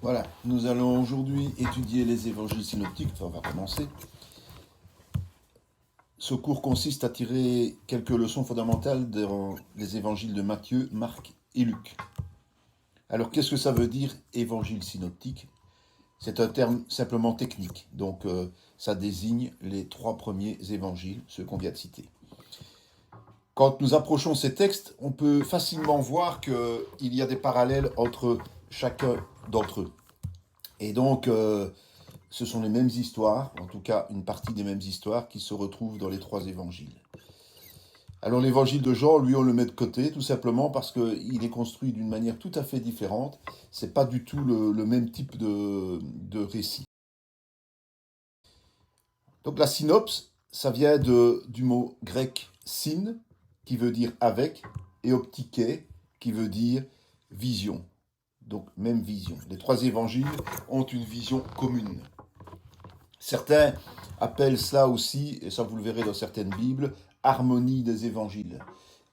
Voilà, nous allons aujourd'hui étudier les évangiles synoptiques, enfin, on va commencer. Ce cours consiste à tirer quelques leçons fondamentales dans les évangiles de Matthieu, Marc et Luc. Alors qu'est-ce que ça veut dire évangile synoptique? C'est un terme simplement technique, donc ça désigne les 3 premiers évangiles, ceux qu'on vient de citer. Quand nous approchons ces textes, on peut facilement voir qu'il y a des parallèles entre chacun d'entre eux. Et donc, ce sont les mêmes histoires, en tout cas une partie des mêmes histoires qui se retrouvent dans les 3 évangiles. Alors l'évangile de Jean, lui, on le met de côté, tout simplement parce qu'il est construit d'une manière tout à fait différente. C'est pas du tout le même type de récit. Donc la synopse, ça vient du mot grec syn, qui veut dire avec, et optiké, qui veut dire vision. Donc même vision. Les 3 évangiles ont une vision commune. Certains appellent cela aussi, et ça vous le verrez dans certaines Bibles, harmonie des évangiles.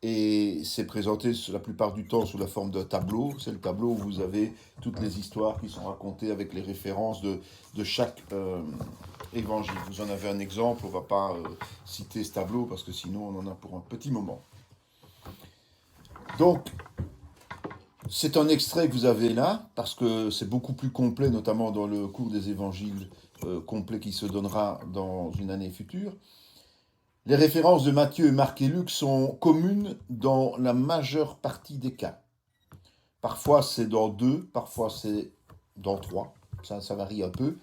Et c'est présenté la plupart du temps sous la forme d'un tableau. C'est le tableau où vous avez toutes les histoires qui sont racontées avec les références de chaque évangile. Vous en avez un exemple, on ne va pas citer ce tableau parce que sinon on en a pour un petit moment. Donc, c'est un extrait que vous avez là, parce que c'est beaucoup plus complet, notamment dans le cours des évangiles complet qui se donnera dans une année future. Les références de Matthieu, Marc et Luc sont communes dans la majeure partie des cas. Parfois c'est dans 2, parfois c'est dans 3, ça varie un peu.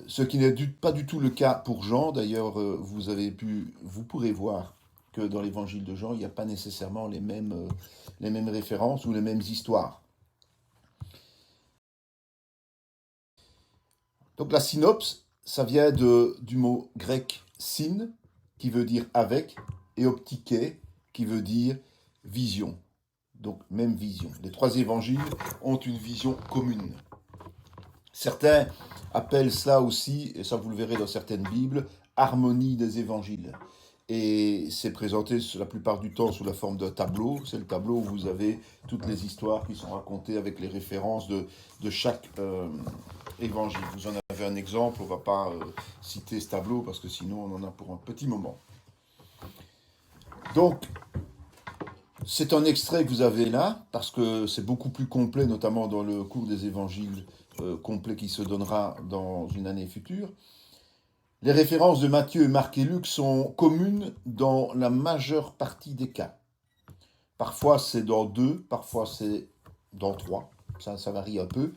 Ce qui n'est pas du tout le cas pour Jean, d'ailleurs vous pourrez voir que dans l'évangile de Jean, il n'y a pas nécessairement les mêmes références ou les mêmes histoires. Donc la synopse, ça vient du mot grec syn, qui veut dire avec, et optiké, qui veut dire vision. Donc même vision. Les 3 évangiles ont une vision commune. Certains appellent cela aussi, et ça vous le verrez dans certaines Bibles, harmonie des évangiles. Et c'est présenté la plupart du temps sous la forme d'un tableau. C'est le tableau où vous avez toutes les histoires qui sont racontées avec les références de chaque évangile. Vous en avez un exemple, on ne va pas citer ce tableau parce que sinon on en a pour un petit moment. Donc, c'est un extrait que vous avez là, parce que c'est beaucoup plus complet, notamment dans le cours des évangiles complet qui se donnera dans une année future. Les références de Matthieu, Marc et Luc sont communes dans la majeure partie des cas. Parfois c'est dans 2, parfois c'est dans 3, ça varie un peu.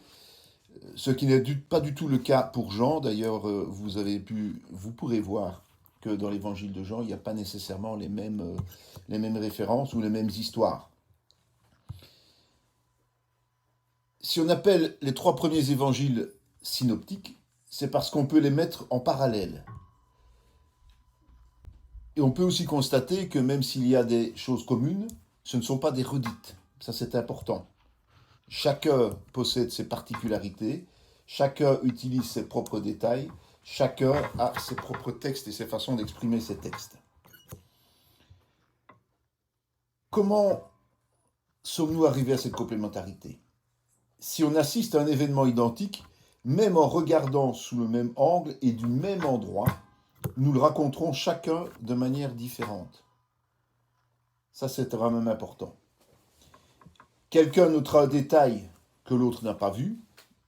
Ce qui n'est pas du tout le cas pour Jean, d'ailleurs vous pourrez voir que dans l'évangile de Jean, il n'y a pas nécessairement les mêmes références ou les mêmes histoires. Si on appelle les 3 premiers évangiles synoptiques, c'est parce qu'on peut les mettre en parallèle. Et on peut aussi constater que même s'il y a des choses communes, ce ne sont pas des redites. Ça, c'est important. Chacun possède ses particularités, chacun utilise ses propres détails, chacun a ses propres textes et ses façons d'exprimer ses textes. Comment sommes-nous arrivés à cette complémentarité? Si on assiste à un événement identique, même en regardant sous le même angle et du même endroit, nous le raconterons chacun de manière différente. Ça, c'est quand même important. Quelqu'un notera un détail que l'autre n'a pas vu,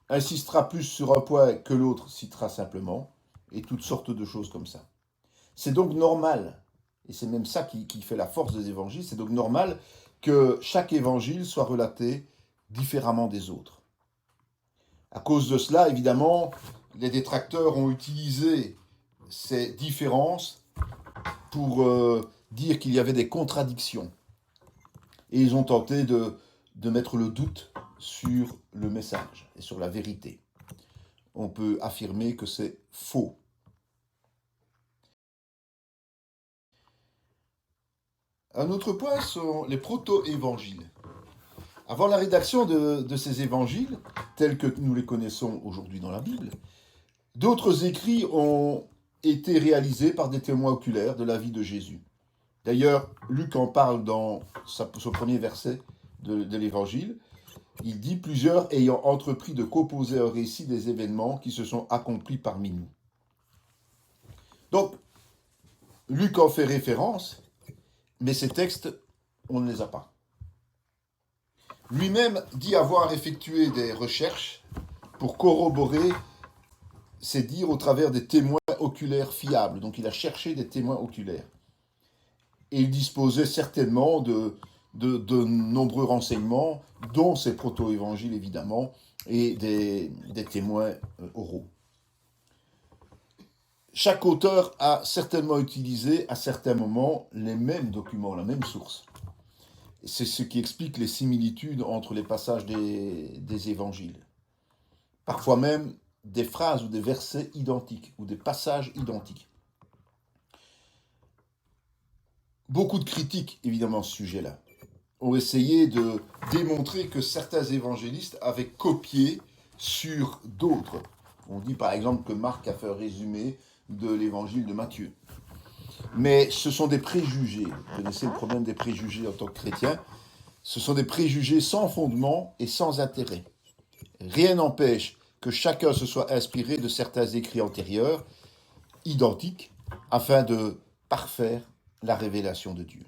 insistera plus sur un point que l'autre citera simplement, et toutes sortes de choses comme ça. C'est donc normal, et c'est même ça qui fait la force des évangiles, c'est donc normal que chaque évangile soit relaté différemment des autres. À cause de cela, évidemment, les détracteurs ont utilisé ces différences pour dire qu'il y avait des contradictions. Et ils ont tenté de mettre le doute sur le message et sur la vérité. On peut affirmer que c'est faux. Un autre point sont les proto-évangiles. Avant la rédaction de ces évangiles, tels que nous les connaissons aujourd'hui dans la Bible, d'autres écrits ont été réalisés par des témoins oculaires de la vie de Jésus. D'ailleurs, Luc en parle dans son premier verset de l'évangile. Il dit plusieurs ayant entrepris de composer un récit des événements qui se sont accomplis parmi nous. Donc, Luc en fait référence, mais ces textes, on ne les a pas. Lui-même dit avoir effectué des recherches pour corroborer ses dires au travers des témoins oculaires fiables. Donc il a cherché des témoins oculaires. Et il disposait certainement de nombreux renseignements, dont ces proto-évangiles évidemment, et des témoins oraux. Chaque auteur a certainement utilisé à certains moments les mêmes documents, la même source. C'est ce qui explique les similitudes entre les passages des évangiles. Parfois même des phrases ou des versets identiques, ou des passages identiques. Beaucoup de critiques, évidemment, à ce sujet-là, ont essayé de démontrer que certains évangélistes avaient copié sur d'autres. On dit par exemple que Marc a fait un résumé de l'évangile de Matthieu. Mais ce sont des préjugés. Vous connaissez le problème des préjugés en tant que chrétien. Ce sont des préjugés sans fondement et sans intérêt. Rien n'empêche que chacun se soit inspiré de certains écrits antérieurs, identiques, afin de parfaire la révélation de Dieu.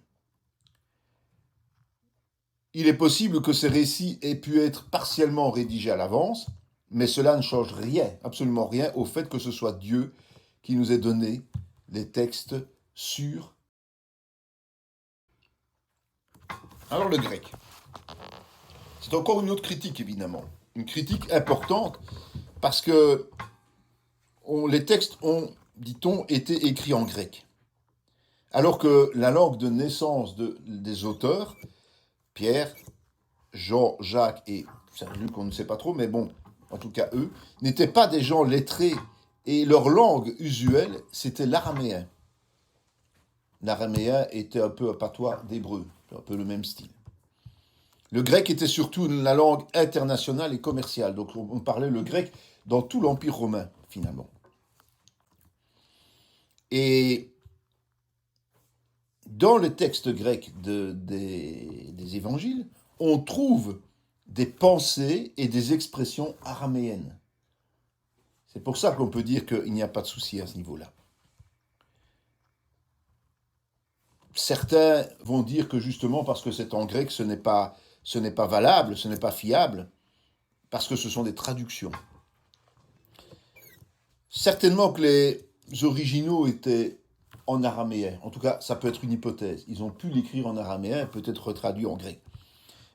Il est possible que ces récits aient pu être partiellement rédigés à l'avance, mais cela ne change rien, absolument rien, au fait que ce soit Dieu qui nous ait donné les textes sûrs. Alors le grec. C'est encore une autre critique, évidemment. Une critique importante, parce que les textes ont, dit-on, été écrits en grec. Alors que la langue de naissance des auteurs, Pierre, Jean, Jacques et Saint-Luc, on ne sait pas trop, mais bon, en tout cas eux, n'étaient pas des gens lettrés, et leur langue usuelle, c'était l'araméen. L'araméen était un peu un patois d'hébreu, un peu le même style. Le grec était surtout la langue internationale et commerciale, donc on parlait le grec dans tout l'Empire romain, finalement. Et dans le texte grec des évangiles, on trouve des pensées et des expressions araméennes. C'est pour ça qu'on peut dire qu'il n'y a pas de souci à ce niveau-là. Certains vont dire que justement parce que c'est en grec, ce n'est pas valable, ce n'est pas fiable, parce que ce sont des traductions. Certainement que les originaux étaient en araméen. En tout cas, ça peut être une hypothèse. Ils ont pu l'écrire en araméen, peut-être traduit en grec.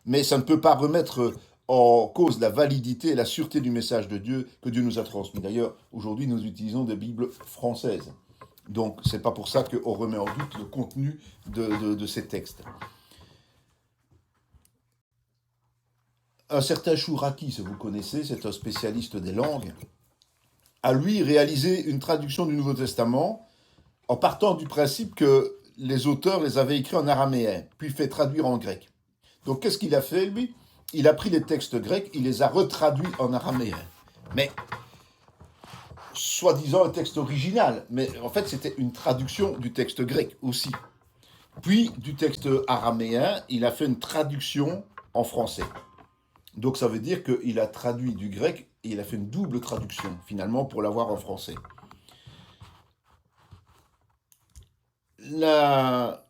Mais ça ne peut pas remettre en cause la validité et la sûreté du message de Dieu que Dieu nous a transmis. D'ailleurs, aujourd'hui, nous utilisons des Bibles françaises. Donc, c'est pas pour ça qu'on remet en doute le contenu de ces textes. Un certain Chouraki, si vous connaissez, c'est un spécialiste des langues, a lui réalisé une traduction du Nouveau Testament en partant du principe que les auteurs les avaient écrits en araméen, puis fait traduire en grec. Donc qu'est-ce qu'il a fait, lui? Il a pris les textes grecs, il les a retraduits en araméen. Mais, soi-disant un texte original, mais en fait c'était une traduction du texte grec aussi. Puis, du texte araméen, il a fait une traduction en français. Donc ça veut dire qu'il a traduit du grec et il a fait une double traduction, finalement, pour l'avoir en français. La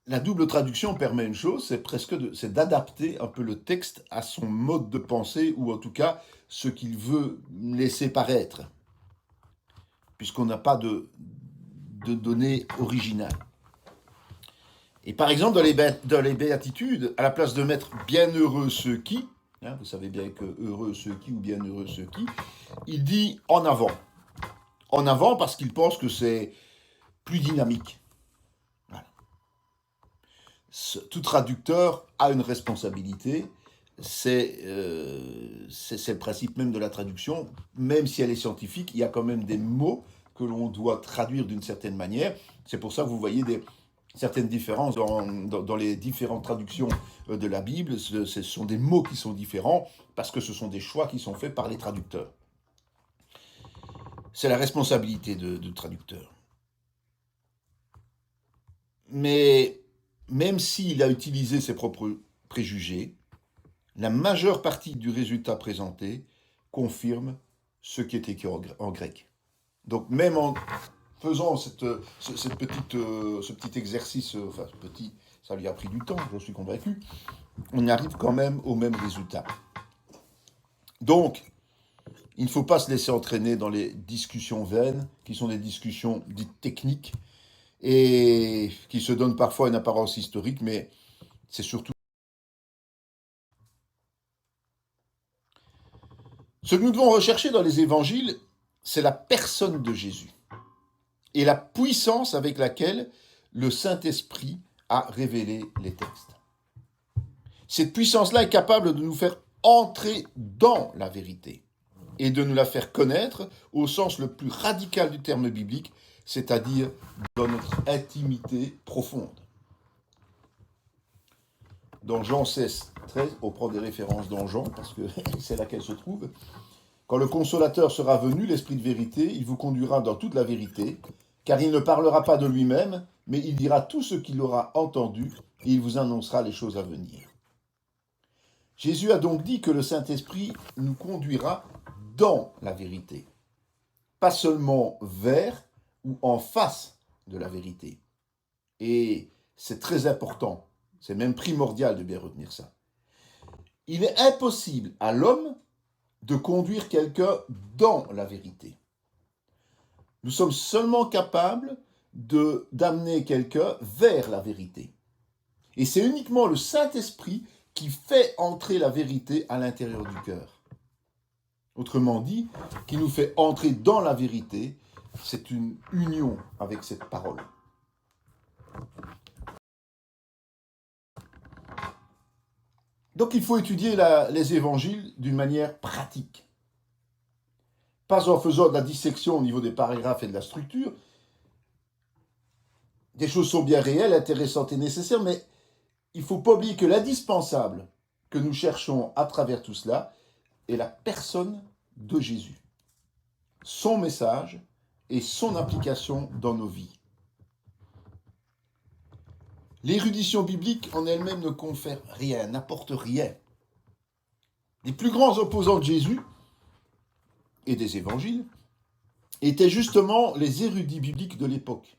double traduction permet une chose, c'est d'adapter un peu le texte à son mode de pensée, ou en tout cas, ce qu'il veut laisser paraître, puisqu'on n'a pas de données originales. Et par exemple, dans les béatitudes, à la place de mettre « bienheureux ceux qui », vous savez bien que « heureux ceux qui » ou « bienheureux ceux qui », il dit « en avant ». En avant parce qu'il pense que c'est plus dynamique. Voilà. Tout traducteur a une responsabilité, c'est le principe même de la traduction, même si elle est scientifique, il y a quand même des mots que l'on doit traduire d'une certaine manière. C'est pour ça que vous voyez certaines différences dans les différentes traductions de la Bible. Ce sont des mots qui sont différents parce que ce sont des choix qui sont faits par les traducteurs. C'est la responsabilité de traducteur. Mais même s'il a utilisé ses propres préjugés, La majeure partie du résultat présenté confirme ce qui est écrit en grec. Donc même en faisant ce petit exercice, enfin petit, ça lui a pris du temps, je suis convaincu, on arrive quand même au même résultat. Donc, il ne faut pas se laisser entraîner dans les discussions vaines, qui sont des discussions dites techniques, et qui se donnent parfois une apparence historique, mais c'est surtout... Ce que nous devons rechercher dans les évangiles, c'est la personne de Jésus et la puissance avec laquelle le Saint-Esprit a révélé les textes. Cette puissance-là est capable de nous faire entrer dans la vérité et de nous la faire connaître au sens le plus radical du terme biblique, c'est-à-dire dans notre intimité profonde. Dans Jean 16, 13, on prend des références dans Jean parce que c'est là qu'elle se trouve. Quand le Consolateur sera venu, l'Esprit de vérité, il vous conduira dans toute la vérité, car il ne parlera pas de lui-même, mais il dira tout ce qu'il aura entendu, et il vous annoncera les choses à venir. Jésus a donc dit que le Saint-Esprit nous conduira dans la vérité, pas seulement vers ou en face de la vérité. Et c'est très important, c'est même primordial de bien retenir ça. Il est impossible à l'homme de conduire quelqu'un dans la vérité. Nous sommes seulement capables d'amener quelqu'un vers la vérité. Et c'est uniquement le Saint-Esprit qui fait entrer la vérité à l'intérieur du cœur. Autrement dit, qui nous fait entrer dans la vérité, c'est une union avec cette parole. Donc il faut étudier les évangiles d'une manière pratique. Pas en faisant de la dissection au niveau des paragraphes et de la structure. Des choses sont bien réelles, intéressantes et nécessaires, mais il ne faut pas oublier que l'indispensable que nous cherchons à travers tout cela est la personne de Jésus, son message et son application dans nos vies. L'érudition biblique en elle-même ne confère rien, n'apporte rien. Les plus grands opposants de Jésus et des évangiles étaient justement les érudits bibliques de l'époque.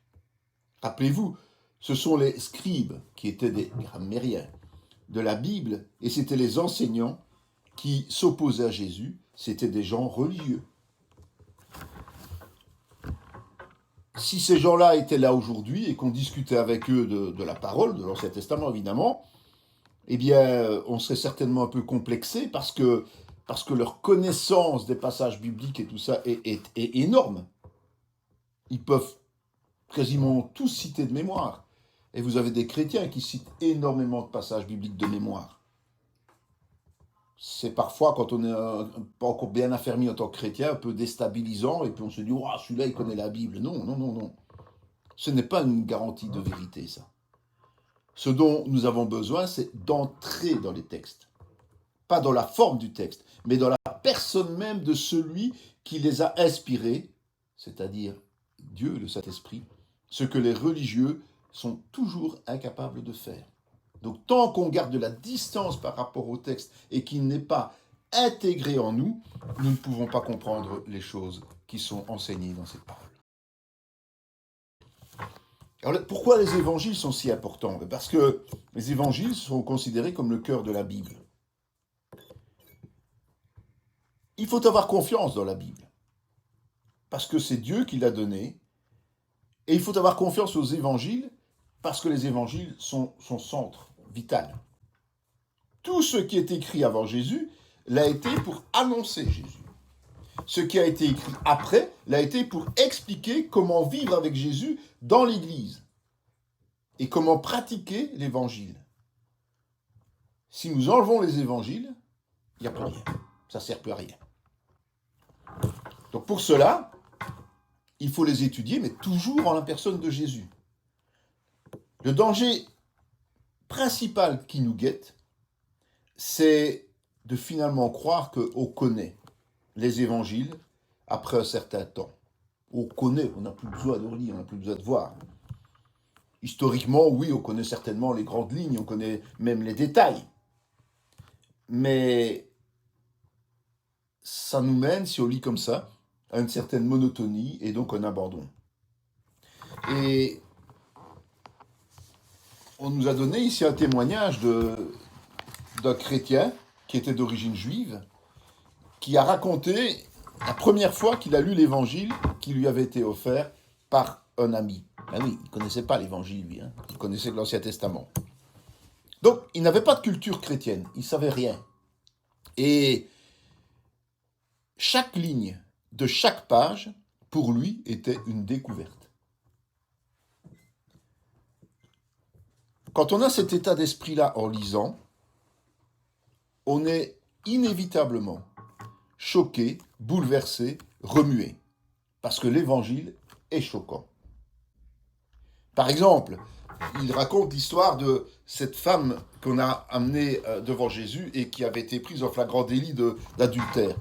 Rappelez-vous, ce sont les scribes qui étaient des grammairiens de la Bible et c'était les enseignants qui s'opposaient à Jésus, c'était des gens religieux. Si ces gens-là étaient là aujourd'hui et qu'on discutait avec eux de la parole, de l'Ancien Testament évidemment, eh bien, on serait certainement un peu complexé parce que leur connaissance des passages bibliques et tout ça est énorme. Ils peuvent quasiment tous citer de mémoire. Et vous avez des chrétiens qui citent énormément de passages bibliques de mémoire. C'est parfois, quand on n'est pas encore bien affermi en tant que chrétien, un peu déstabilisant, et puis on se dit « Oh, celui-là, il connaît la Bible ». Non, non, non, non. Ce n'est pas une garantie de vérité, ça. Ce dont nous avons besoin, c'est d'entrer dans les textes. Pas dans la forme du texte, mais dans la personne même de celui qui les a inspirés, c'est-à-dire Dieu, le Saint-Esprit, ce que les religieux sont toujours incapables de faire. Donc tant qu'on garde de la distance par rapport au texte et qu'il n'est pas intégré en nous, nous ne pouvons pas comprendre les choses qui sont enseignées dans cette parole. Alors, pourquoi les évangiles sont si importants? Parce que les évangiles sont considérés comme le cœur de la Bible. Il faut avoir confiance dans la Bible, parce que c'est Dieu qui l'a donnée, et il faut avoir confiance aux évangiles, parce que les évangiles sont son centre vital. Tout ce qui est écrit avant Jésus l'a été pour annoncer Jésus. Ce qui a été écrit après l'a été pour expliquer comment vivre avec Jésus dans l'Église et comment pratiquer l'Évangile. Si nous enlevons les évangiles, il n'y a plus rien. Ça ne sert plus à rien. Donc pour cela, il faut les étudier, mais toujours en la personne de Jésus. Le danger principal qui nous guette, c'est de finalement croire qu'on connaît les évangiles après un certain temps. On connaît, on n'a plus besoin de lire, on n'a plus besoin de voir. Historiquement, oui, on connaît certainement les grandes lignes, on connaît même les détails. mais ça nous mène, si on lit comme ça, à une certaine monotonie et donc un abandon. Et on nous a donné ici un témoignage d'un chrétien qui était d'origine juive, qui a raconté la première fois qu'il a lu l'évangile qui lui avait été offert par un ami. Ben oui, il ne connaissait pas l'évangile, lui, hein. Il connaissait que l'Ancien Testament. Donc, il n'avait pas de culture chrétienne, il ne savait rien. Et chaque ligne de chaque page, pour lui, était une découverte. Quand on a cet état d'esprit-là en lisant, on est inévitablement choqué, bouleversé, remué, parce que l'évangile est choquant. Par exemple, il raconte l'histoire de cette femme qu'on a amenée devant Jésus et qui avait été prise en flagrant délit d'adultère.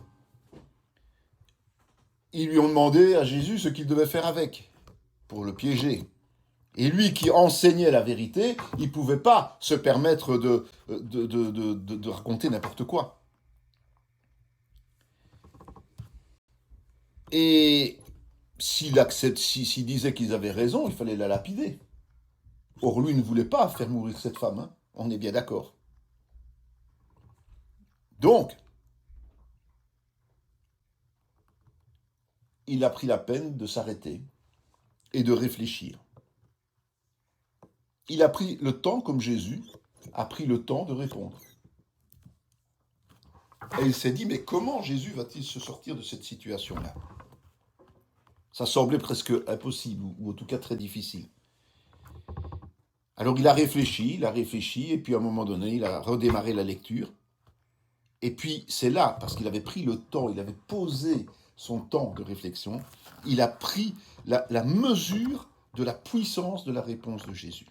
Ils lui ont demandé à Jésus ce qu'il devait faire avec, pour le piéger. Et lui qui enseignait la vérité, il ne pouvait pas se permettre de raconter n'importe quoi. Et s'il disait qu'ils avaient raison, il fallait la lapider. Or, lui ne voulait pas faire mourir cette femme, hein. On est bien d'accord. Donc, il a pris la peine de s'arrêter et de réfléchir. Il a pris le temps, comme Jésus a pris le temps de répondre. Et il s'est dit, mais comment Jésus va-t-il se sortir de cette situation-là? Ça semblait presque impossible, ou en tout cas très difficile. Alors il a réfléchi, et puis à un moment donné, il a redémarré la lecture. Et puis c'est là, parce qu'il avait pris le temps, il avait posé son temps de réflexion, il a pris la mesure de la puissance de la réponse de Jésus.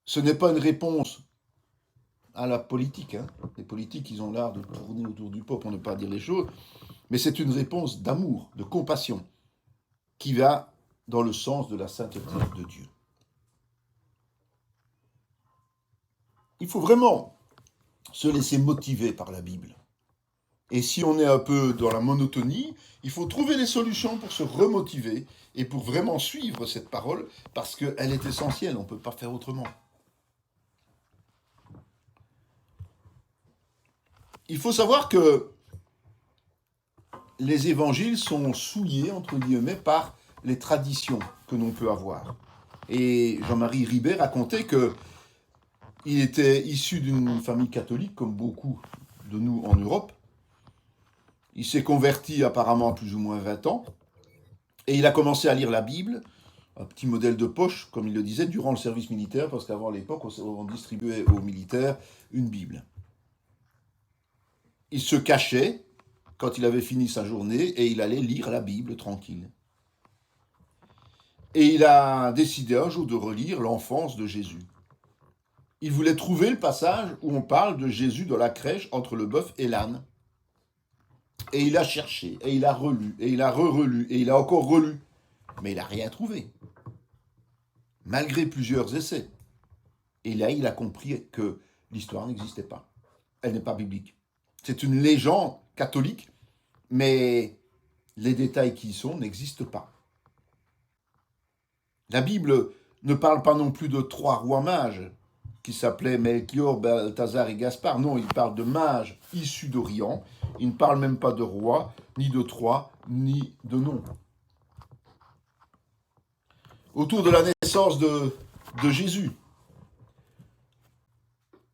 Ce n'est pas une réponse à la politique, hein. Les politiques, ils ont l'art de tourner autour du pot pour ne pas dire les choses, mais c'est une réponse d'amour, de compassion, qui va dans le sens de la sainteté de Dieu. Il faut vraiment se laisser motiver par la Bible. Et si on est un peu dans la monotonie, il faut trouver des solutions pour se remotiver et pour vraiment suivre cette parole, parce qu'elle est essentielle, on ne peut pas faire autrement. Il faut savoir que les évangiles sont souillés, entre guillemets, par les traditions que l'on peut avoir. Et Jean-Marie Ribet racontait qu'il était issu d'une famille catholique, comme beaucoup de nous en Europe. Il s'est converti apparemment à plus ou moins 20 ans, et il a commencé à lire la Bible, un petit modèle de poche, comme il le disait, durant le service militaire, parce qu'avant l'époque, on distribuait aux militaires une Bible. Il se cachait quand il avait fini sa journée et il allait lire la Bible tranquille. Et il a décidé un jour de relire l'enfance de Jésus. Il voulait trouver le passage où on parle de Jésus dans la crèche entre le bœuf et l'âne. Et il a cherché, et il a relu, et il a re-relu, et il a encore relu. Mais il n'a rien trouvé, malgré plusieurs essais. Et là, il a compris que l'histoire n'existait pas. Elle n'est pas biblique. C'est une légende catholique, mais les détails qui y sont n'existent pas. La Bible ne parle pas non plus de 3 rois mages qui s'appelaient Melchior, Balthazar et Gaspard. Non, il parle de mages issus d'Orient. Il ne parle même pas de rois, ni de 3, ni de noms. Autour de la naissance de Jésus,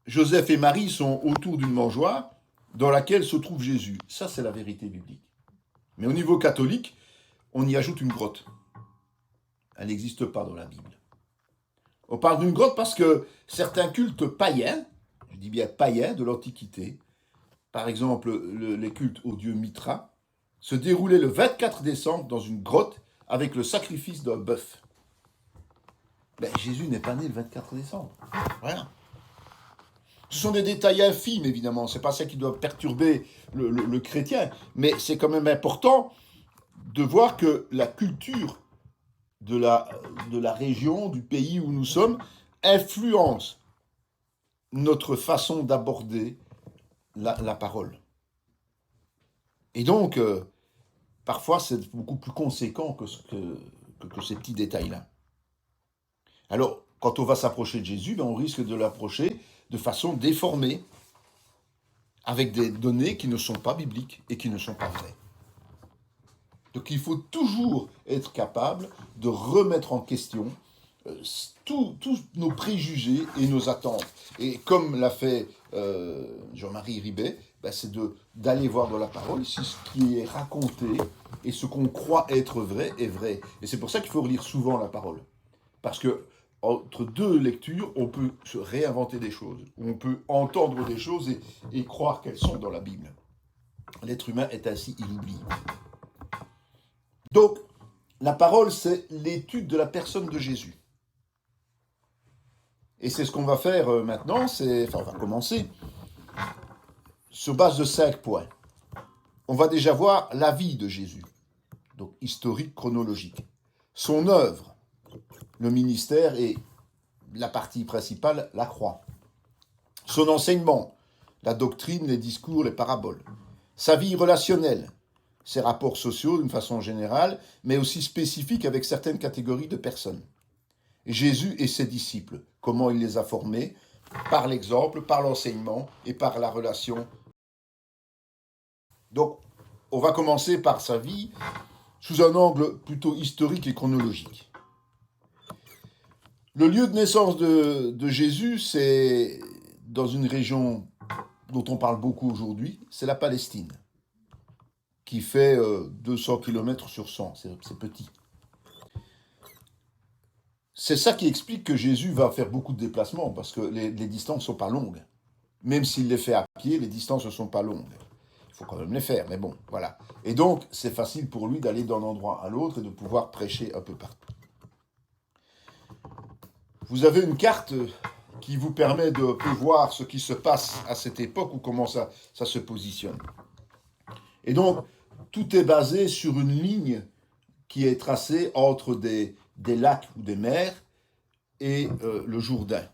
Joseph et Marie sont autour d'une mangeoire dans laquelle se trouve Jésus. Ça, c'est la vérité biblique. Mais au niveau catholique, on y ajoute une grotte. Elle n'existe pas dans la Bible. On parle d'une grotte parce que certains cultes païens, je dis bien païens de l'Antiquité, par exemple les cultes au dieu Mitra, se déroulaient le 24 décembre dans une grotte avec le sacrifice d'un bœuf. Ben, Jésus n'est pas né le 24 décembre. Voilà. Ce sont des détails infimes, évidemment. Ce n'est pas ça qui doit perturber le chrétien. Mais c'est quand même important de voir que la culture de la région, du pays où nous sommes, influence notre façon d'aborder la parole. Et donc, parfois, c'est beaucoup plus conséquent que ces petits détails-là. Alors, quand on va s'approcher de Jésus, on risque de l'approcher de façon déformée, avec des données qui ne sont pas bibliques et qui ne sont pas vraies. Donc il faut toujours être capable de remettre en question tous nos préjugés et nos attentes. Et comme l'a fait Jean-Marie Ribet, c'est d'aller voir dans la parole si ce qui est raconté et ce qu'on croit être vrai est vrai. Et c'est pour ça qu'il faut relire souvent la parole. Parce que entre deux lectures, on peut se réinventer des choses. On peut entendre des choses et croire qu'elles sont dans la Bible. L'être humain est ainsi, il oublie. Donc, la parole, c'est l'étude de la personne de Jésus. Et c'est ce qu'on va faire maintenant, on va commencer sur base de 5 points. On va déjà voir la vie de Jésus, donc historique, chronologique. Son œuvre, le ministère et la partie principale, la croix. Son enseignement, la doctrine, les discours, les paraboles. Sa vie relationnelle, ses rapports sociaux d'une façon générale, mais aussi spécifiques avec certaines catégories de personnes. Jésus et ses disciples, comment il les a formés, par l'exemple, par l'enseignement et par la relation. Donc, on va commencer par sa vie sous un angle plutôt historique et chronologique. Le lieu de naissance de Jésus, c'est dans une région dont on parle beaucoup aujourd'hui, c'est la Palestine, qui fait 200 km sur 100, c'est petit. C'est ça qui explique que Jésus va faire beaucoup de déplacements, parce que les distances ne sont pas longues. Même s'il les fait à pied, les distances ne sont pas longues. Il faut quand même les faire, mais bon, voilà. Et donc, c'est facile pour lui d'aller d'un endroit à l'autre et de pouvoir prêcher un peu partout. Vous avez une carte qui vous permet de voir ce qui se passe à cette époque ou comment ça se positionne. Et donc, tout est basé sur une ligne qui est tracée entre des lacs ou des mers et le Jourdain.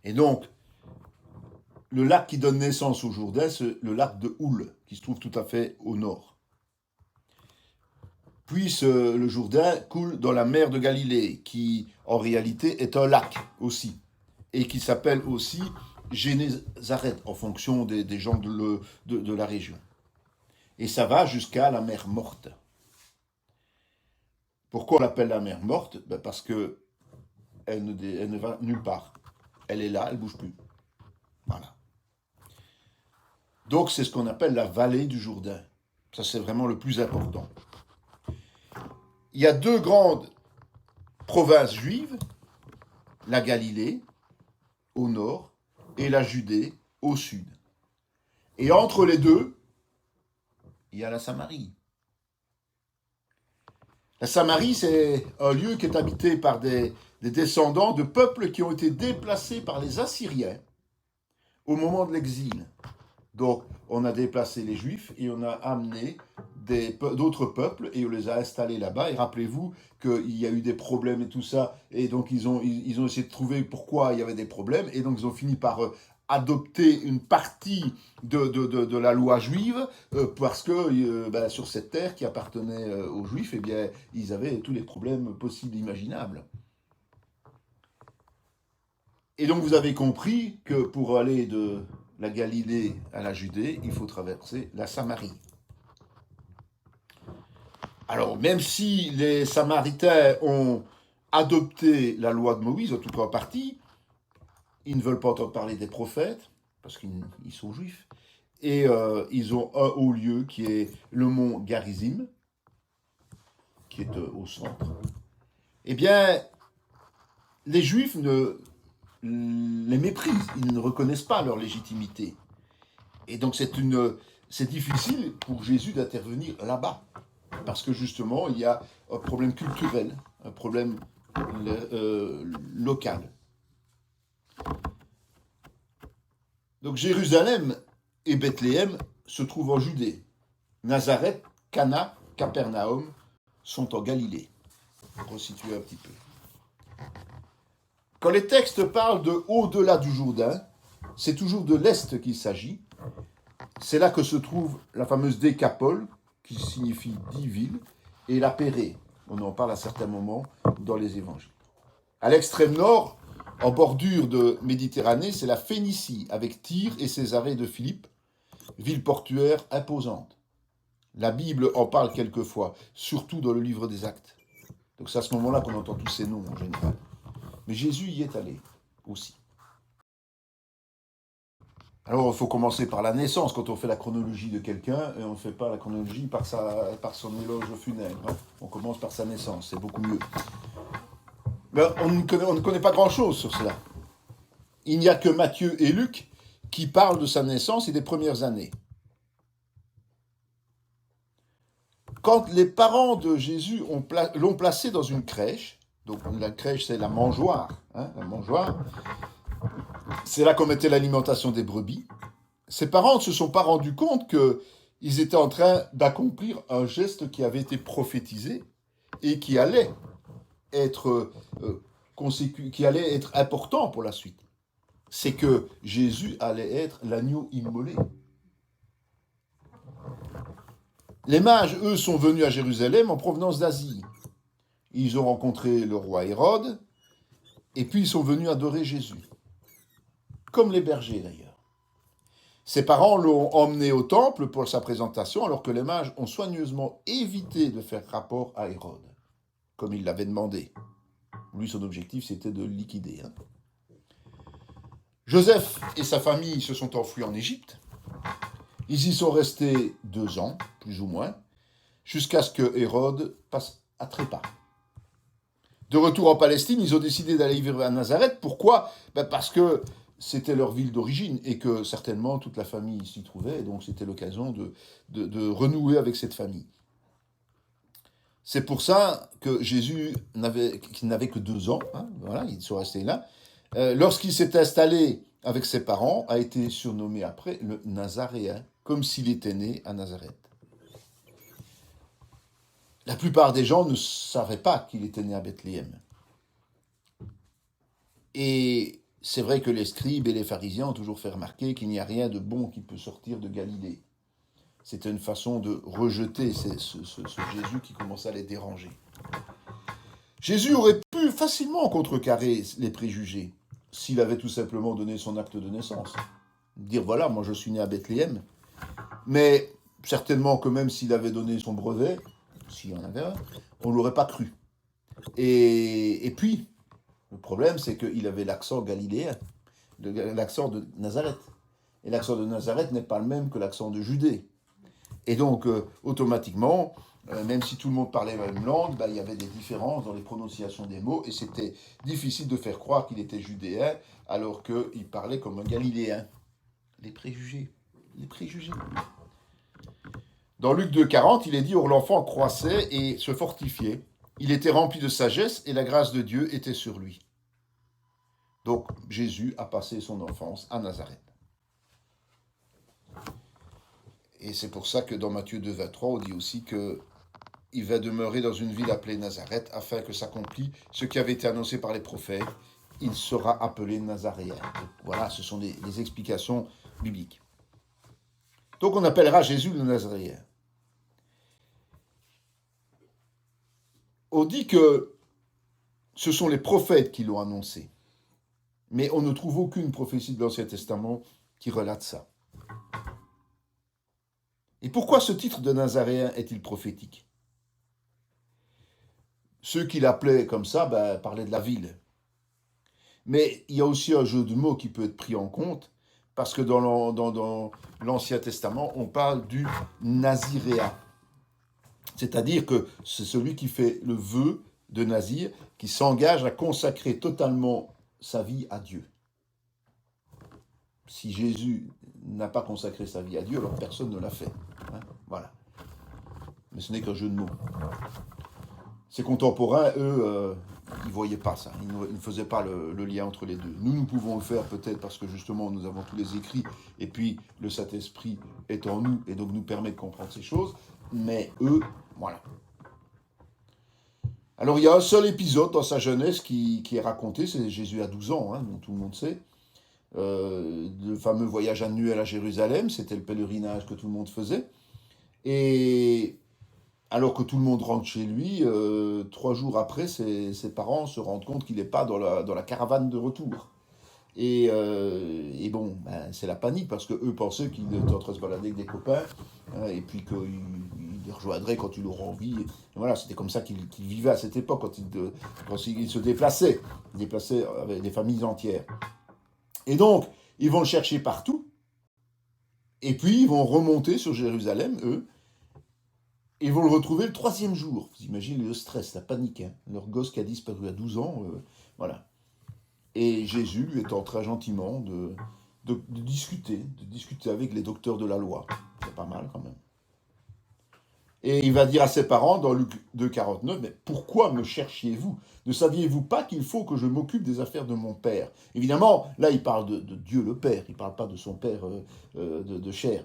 Et donc, le lac qui donne naissance au Jourdain, c'est le lac de Houle, qui se trouve tout à fait au nord. Puis le Jourdain coule dans la mer de Galilée, qui en réalité est un lac aussi, et qui s'appelle aussi Génézareth, en fonction des gens de la région. Et ça va jusqu'à la mer Morte. Pourquoi on l'appelle la mer Morte ? Parce que elle ne va nulle part. Elle est là, elle ne bouge plus. Voilà. Donc c'est ce qu'on appelle la vallée du Jourdain. Ça c'est vraiment le plus important. Il y a 2 grandes provinces juives, la Galilée au nord et la Judée au sud. Et entre les deux, il y a la Samarie. La Samarie, c'est un lieu qui est habité par des descendants de peuples qui ont été déplacés par les Assyriens au moment de l'exil. Donc, on a déplacé les Juifs et on a amené d'autres peuples et on les a installés là-bas. Et rappelez-vous qu'il y a eu des problèmes et tout ça. Et donc, ils ont essayé de trouver pourquoi il y avait des problèmes. Et donc, ils ont fini par adopter une partie de la loi juive parce que sur cette terre qui appartenait aux Juifs, eh bien, ils avaient tous les problèmes possibles et imaginables. Et donc, vous avez compris que pour aller de la Galilée à la Judée, il faut traverser la Samarie. Alors, même si les Samaritains ont adopté la loi de Moïse, en tout cas en partie, ils ne veulent pas entendre parler des prophètes, parce qu'ils sont juifs, et ils ont un haut lieu qui est le mont Garizim, qui est au centre. Eh bien, les Juifs les méprisent, ils ne reconnaissent pas leur légitimité. Et donc c'est difficile pour Jésus d'intervenir là-bas, parce que justement il y a un problème culturel, un problème local. Donc Jérusalem et Bethléem se trouvent en Judée. Nazareth, Cana, Capernaum sont en Galilée. Pour resituer un petit peu. Quand les textes parlent de au-delà du Jourdain, c'est toujours de l'Est qu'il s'agit. C'est là que se trouve la fameuse Décapole, qui signifie 10 villes, et la Pérée. On en parle à certains moments dans les évangiles. À l'extrême nord, en bordure de Méditerranée, c'est la Phénicie, avec Tyr et Césarée de Philippe, ville portuaire imposante. La Bible en parle quelquefois, surtout dans le livre des Actes. Donc c'est à ce moment-là qu'on entend tous ces noms en général. Mais Jésus y est allé aussi. Alors il faut commencer par la naissance quand on fait la chronologie de quelqu'un, et on ne fait pas la chronologie par son éloge funèbre. Hein. On commence par sa naissance, c'est beaucoup mieux. Mais on ne connaît pas grand-chose sur cela. Il n'y a que Matthieu et Luc qui parlent de sa naissance et des premières années. Quand les parents de Jésus l'ont placé dans une crèche, donc la crèche c'est la mangeoire, hein, la mangeoire, c'est là qu'on mettait l'alimentation des brebis, ses parents ne se sont pas rendus compte qu'ils étaient en train d'accomplir un geste qui avait été prophétisé et qui allait être important pour la suite. C'est que Jésus allait être l'agneau immolé. Les mages, eux, sont venus à Jérusalem en provenance d'Asie. Ils ont rencontré le roi Hérode, et puis ils sont venus adorer Jésus. Comme les bergers, d'ailleurs. Ses parents l'ont emmené au temple pour sa présentation, alors que les mages ont soigneusement évité de faire rapport à Hérode, comme il l'avait demandé. Lui, son objectif, c'était de le liquider. Hein. Joseph et sa famille se sont enfuis en Égypte. Ils y sont restés 2 ans, plus ou moins, jusqu'à ce que Hérode passe à trépas. De retour en Palestine, ils ont décidé d'aller vivre à Nazareth. Pourquoi ? Parce que c'était leur ville d'origine et que certainement toute la famille s'y trouvait. Donc c'était l'occasion de renouer avec cette famille. C'est pour ça que Jésus, qui n'avait que 2 ans, hein, voilà, ils sont restés là, lorsqu'il s'est installé avec ses parents, a été surnommé après le Nazaréen, comme s'il était né à Nazareth. La plupart des gens ne savaient pas qu'il était né à Bethléem. Et c'est vrai que les scribes et les pharisiens ont toujours fait remarquer qu'il n'y a rien de bon qui peut sortir de Galilée. C'était une façon de rejeter ce Jésus qui commençait à les déranger. Jésus aurait pu facilement contrecarrer les préjugés s'il avait tout simplement donné son acte de naissance. Dire voilà, moi je suis né à Bethléem. Mais certainement que même s'il avait donné son brevet, s'il y en avait un, on ne l'aurait pas cru. Et puis, le problème c'est qu'il avait l'accent galiléen, l'accent de Nazareth. Et l'accent de Nazareth n'est pas le même que l'accent de Judée. Et donc, automatiquement, même si tout le monde parlait la même langue, il y avait des différences dans les prononciations des mots, et c'était difficile de faire croire qu'il était judéen, alors qu'il parlait comme un galiléen. Les préjugés. Dans Luc 2,40, il est dit « Or l'enfant croissait et se fortifiait. Il était rempli de sagesse, et la grâce de Dieu était sur lui. » Donc, Jésus a passé son enfance à Nazareth. Et c'est pour ça que dans Matthieu 2,23, on dit aussi qu'il va demeurer dans une ville appelée Nazareth, afin que s'accomplisse ce qui avait été annoncé par les prophètes. Il sera appelé Nazaréen. Donc, voilà, ce sont des explications bibliques. Donc on appellera Jésus le Nazaréen. On dit que ce sont les prophètes qui l'ont annoncé. Mais on ne trouve aucune prophétie de l'Ancien Testament qui relate ça. Et pourquoi ce titre de Nazaréen est-il prophétique ? Ceux qui l'appelaient comme ça parlaient de la ville. Mais il y a aussi un jeu de mots qui peut être pris en compte, parce que dans l'Ancien Testament, on parle du naziréat. C'est-à-dire que c'est celui qui fait le vœu de nazir, qui s'engage à consacrer totalement sa vie à Dieu. Si Jésus n'a pas consacré sa vie à Dieu, alors personne ne l'a fait. Hein, voilà. Mais ce n'est qu'un jeu de mots. Ses contemporains, eux, ils ne voyaient pas ça. Ils ne faisaient pas le lien entre les deux. Nous pouvons le faire peut-être parce que justement, nous avons tous les écrits et puis le Saint-Esprit est en nous et donc nous permet de comprendre ces choses. Mais eux, voilà. Alors il y a un seul épisode dans sa jeunesse qui est raconté, c'est Jésus à 12 ans, hein, dont tout le monde sait. Le fameux voyage annuel à Jérusalem, c'était le pèlerinage que tout le monde faisait. Et alors que tout le monde rentre chez lui, 3 jours après, ses parents se rendent compte qu'il n'est pas dans la caravane de retour. Et bon, ben, c'est la panique parce qu'eux pensaient qu'il était en train de se balader avec des copains et puis qu'il les rejoindrait quand il aurait envie. Et voilà, c'était comme ça qu'il vivait à cette époque quand il se déplaçait. Il déplaçait avec des familles entières. Et donc, ils vont le chercher partout et puis ils vont remonter sur Jérusalem, eux, et ils vont le retrouver le 3e jour. Vous imaginez le stress, la panique. Hein. Leur gosse qui a disparu à 12 ans, voilà. Et Jésus lui est en train gentiment de discuter avec les docteurs de la loi. C'est pas mal quand même. Et il va dire à ses parents dans Luc 2,49, mais pourquoi me cherchiez-vous? Ne saviez-vous pas qu'il faut que je m'occupe des affaires de mon père? Évidemment, là il parle de Dieu le Père, il ne parle pas de son père de chair.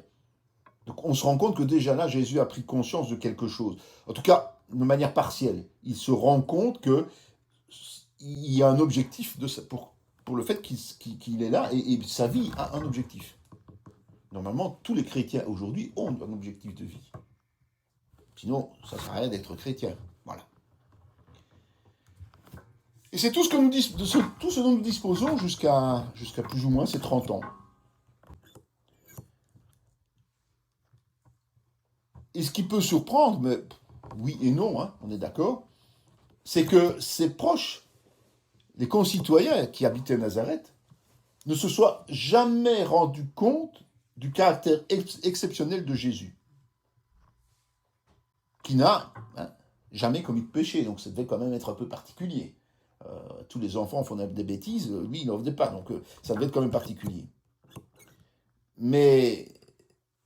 Donc on se rend compte que déjà là, Jésus a pris conscience de quelque chose. En tout cas, de manière partielle. Il se rend compte qu'il y a un objectif pour le fait qu'il est là et sa vie a un objectif. Normalement, tous les chrétiens aujourd'hui ont un objectif de vie. Sinon, ça ne sert à rien d'être chrétien. Voilà. Et c'est tout ce dont nous disposons jusqu'à plus ou moins ces 30 ans. Et ce qui peut surprendre, mais oui et non, hein, on est d'accord, c'est que ses proches, les concitoyens qui habitaient Nazareth, ne se soient jamais rendus compte du caractère exceptionnel de Jésus, qui n'a jamais commis de péché, donc ça devait quand même être un peu particulier. Tous les enfants font des bêtises, lui il n'en faisait pas, donc ça devait être quand même particulier. Mais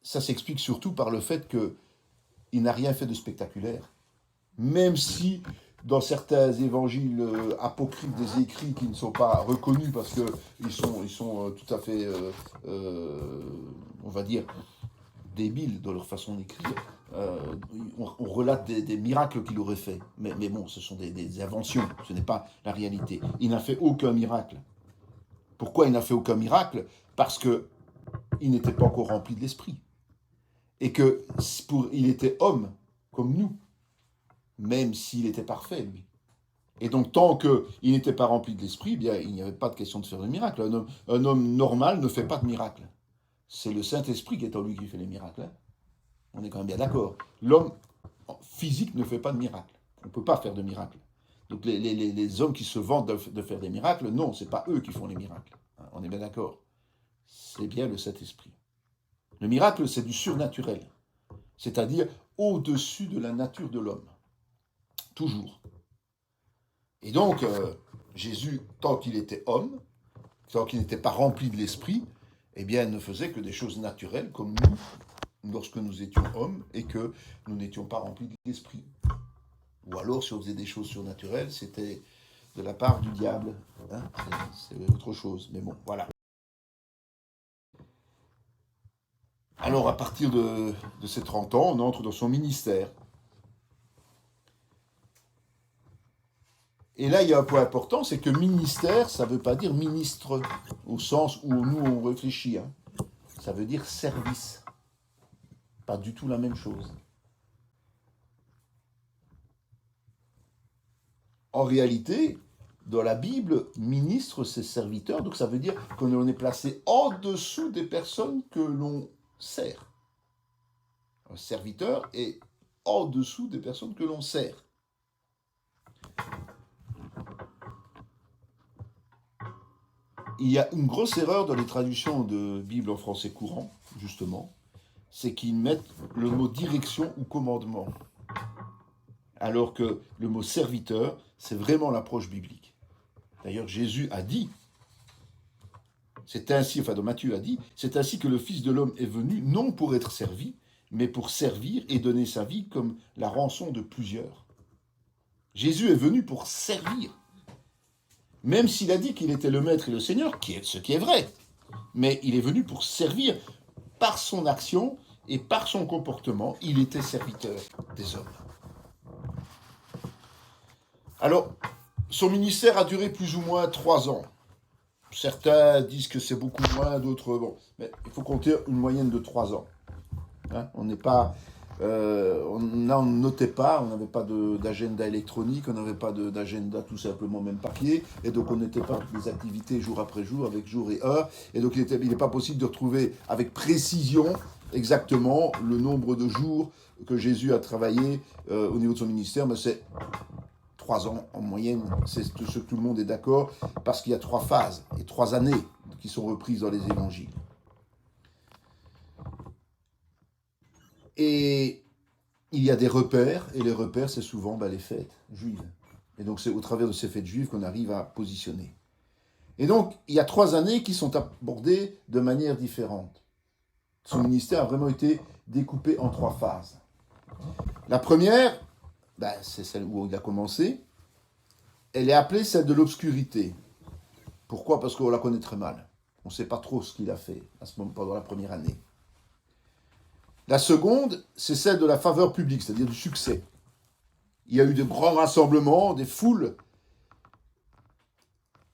ça s'explique surtout par le fait qu'il n'a rien fait de spectaculaire. Même si dans certains évangiles apocryphes des écrits qui ne sont pas reconnus parce qu'ils sont tout à fait, on va dire, débiles dans leur façon d'écrire, on relate des miracles qu'il aurait fait. Mais bon, ce sont des inventions, ce n'est pas la réalité. Il n'a fait aucun miracle. Pourquoi il n'a fait aucun miracle? Parce qu'il n'était pas encore rempli de l'esprit. Et il était homme, comme nous, même s'il était parfait, lui. Et donc, tant qu'il n'était pas rempli de l'esprit, eh bien, il n'y avait pas de question de faire de miracle. Un homme normal ne fait pas de miracle. C'est le Saint-Esprit qui est en lui qui fait les miracles. Hein. On est quand même bien d'accord. L'homme physique ne fait pas de miracle. On ne peut pas faire de miracle. Donc les hommes qui se vantent de faire des miracles, non, ce n'est pas eux qui font les miracles. On est bien d'accord. C'est bien le Saint-Esprit. Le miracle, c'est du surnaturel. C'est-à-dire au-dessus de la nature de l'homme. Toujours. Et donc, Jésus, tant qu'il était homme, tant qu'il n'était pas rempli de l'esprit, eh bien, ne faisait que des choses naturelles, comme nous, lorsque nous étions hommes, et que nous n'étions pas remplis de l'esprit. Ou alors, si on faisait des choses surnaturelles, c'était de la part du diable. Hein, c'est autre chose. Mais bon, voilà. Alors, à partir de ces 30 ans, on entre dans son ministère. Et là, il y a un point important, c'est que ministère, ça ne veut pas dire ministre, au sens où nous, on réfléchit. Hein. Ça veut dire service. Pas du tout la même chose. En réalité, dans la Bible, ministre, c'est serviteur, donc ça veut dire qu'on est placé en dessous des personnes que l'on sert. Un serviteur est en dessous des personnes que l'on sert. Il y a une grosse erreur dans les traductions de Bible en français courant, justement, c'est qu'ils mettent le mot direction ou commandement. Alors que le mot serviteur, c'est vraiment l'approche biblique. D'ailleurs, Jésus a dit, dans Matthieu a dit, c'est ainsi que le Fils de l'homme est venu, non pour être servi, mais pour servir et donner sa vie comme la rançon de plusieurs. Jésus est venu pour servir. Même s'il a dit qu'il était le Maître et le Seigneur, ce qui est vrai. Mais il est venu pour servir par son action et par son comportement. Il était serviteur des hommes. Alors, son ministère a duré plus ou moins 3 ans. Certains disent que c'est beaucoup moins, d'autres, bon. Mais il faut compter une moyenne de 3 ans. Hein, on n'est pas... on ne notait pas, on n'avait pas d'agenda électronique, on n'avait pas d'agenda tout simplement même papier, et donc on n'était pas dans des activités jour après jour, avec jour et heure, et donc il n'est pas possible de retrouver avec précision exactement le nombre de jours que Jésus a travaillé au niveau de son ministère, mais c'est 3 ans en moyenne, c'est ce que tout le monde est d'accord, parce qu'il y a 3 phases et 3 années qui sont reprises dans les évangiles. Et il y a des repères, et les repères, c'est souvent les fêtes juives. Et donc c'est au travers de ces fêtes juives qu'on arrive à positionner. Et donc, il y a 3 années qui sont abordées de manière différente. Son ministère a vraiment été découpé en 3 phases. La première, c'est celle où il a commencé. Elle est appelée celle de l'obscurité. Pourquoi ? Parce qu'on la connaît très mal. On ne sait pas trop ce qu'il a fait à ce moment, pendant la première année. La seconde, c'est celle de la faveur publique, c'est-à-dire du succès. Il y a eu de grands rassemblements, des foules.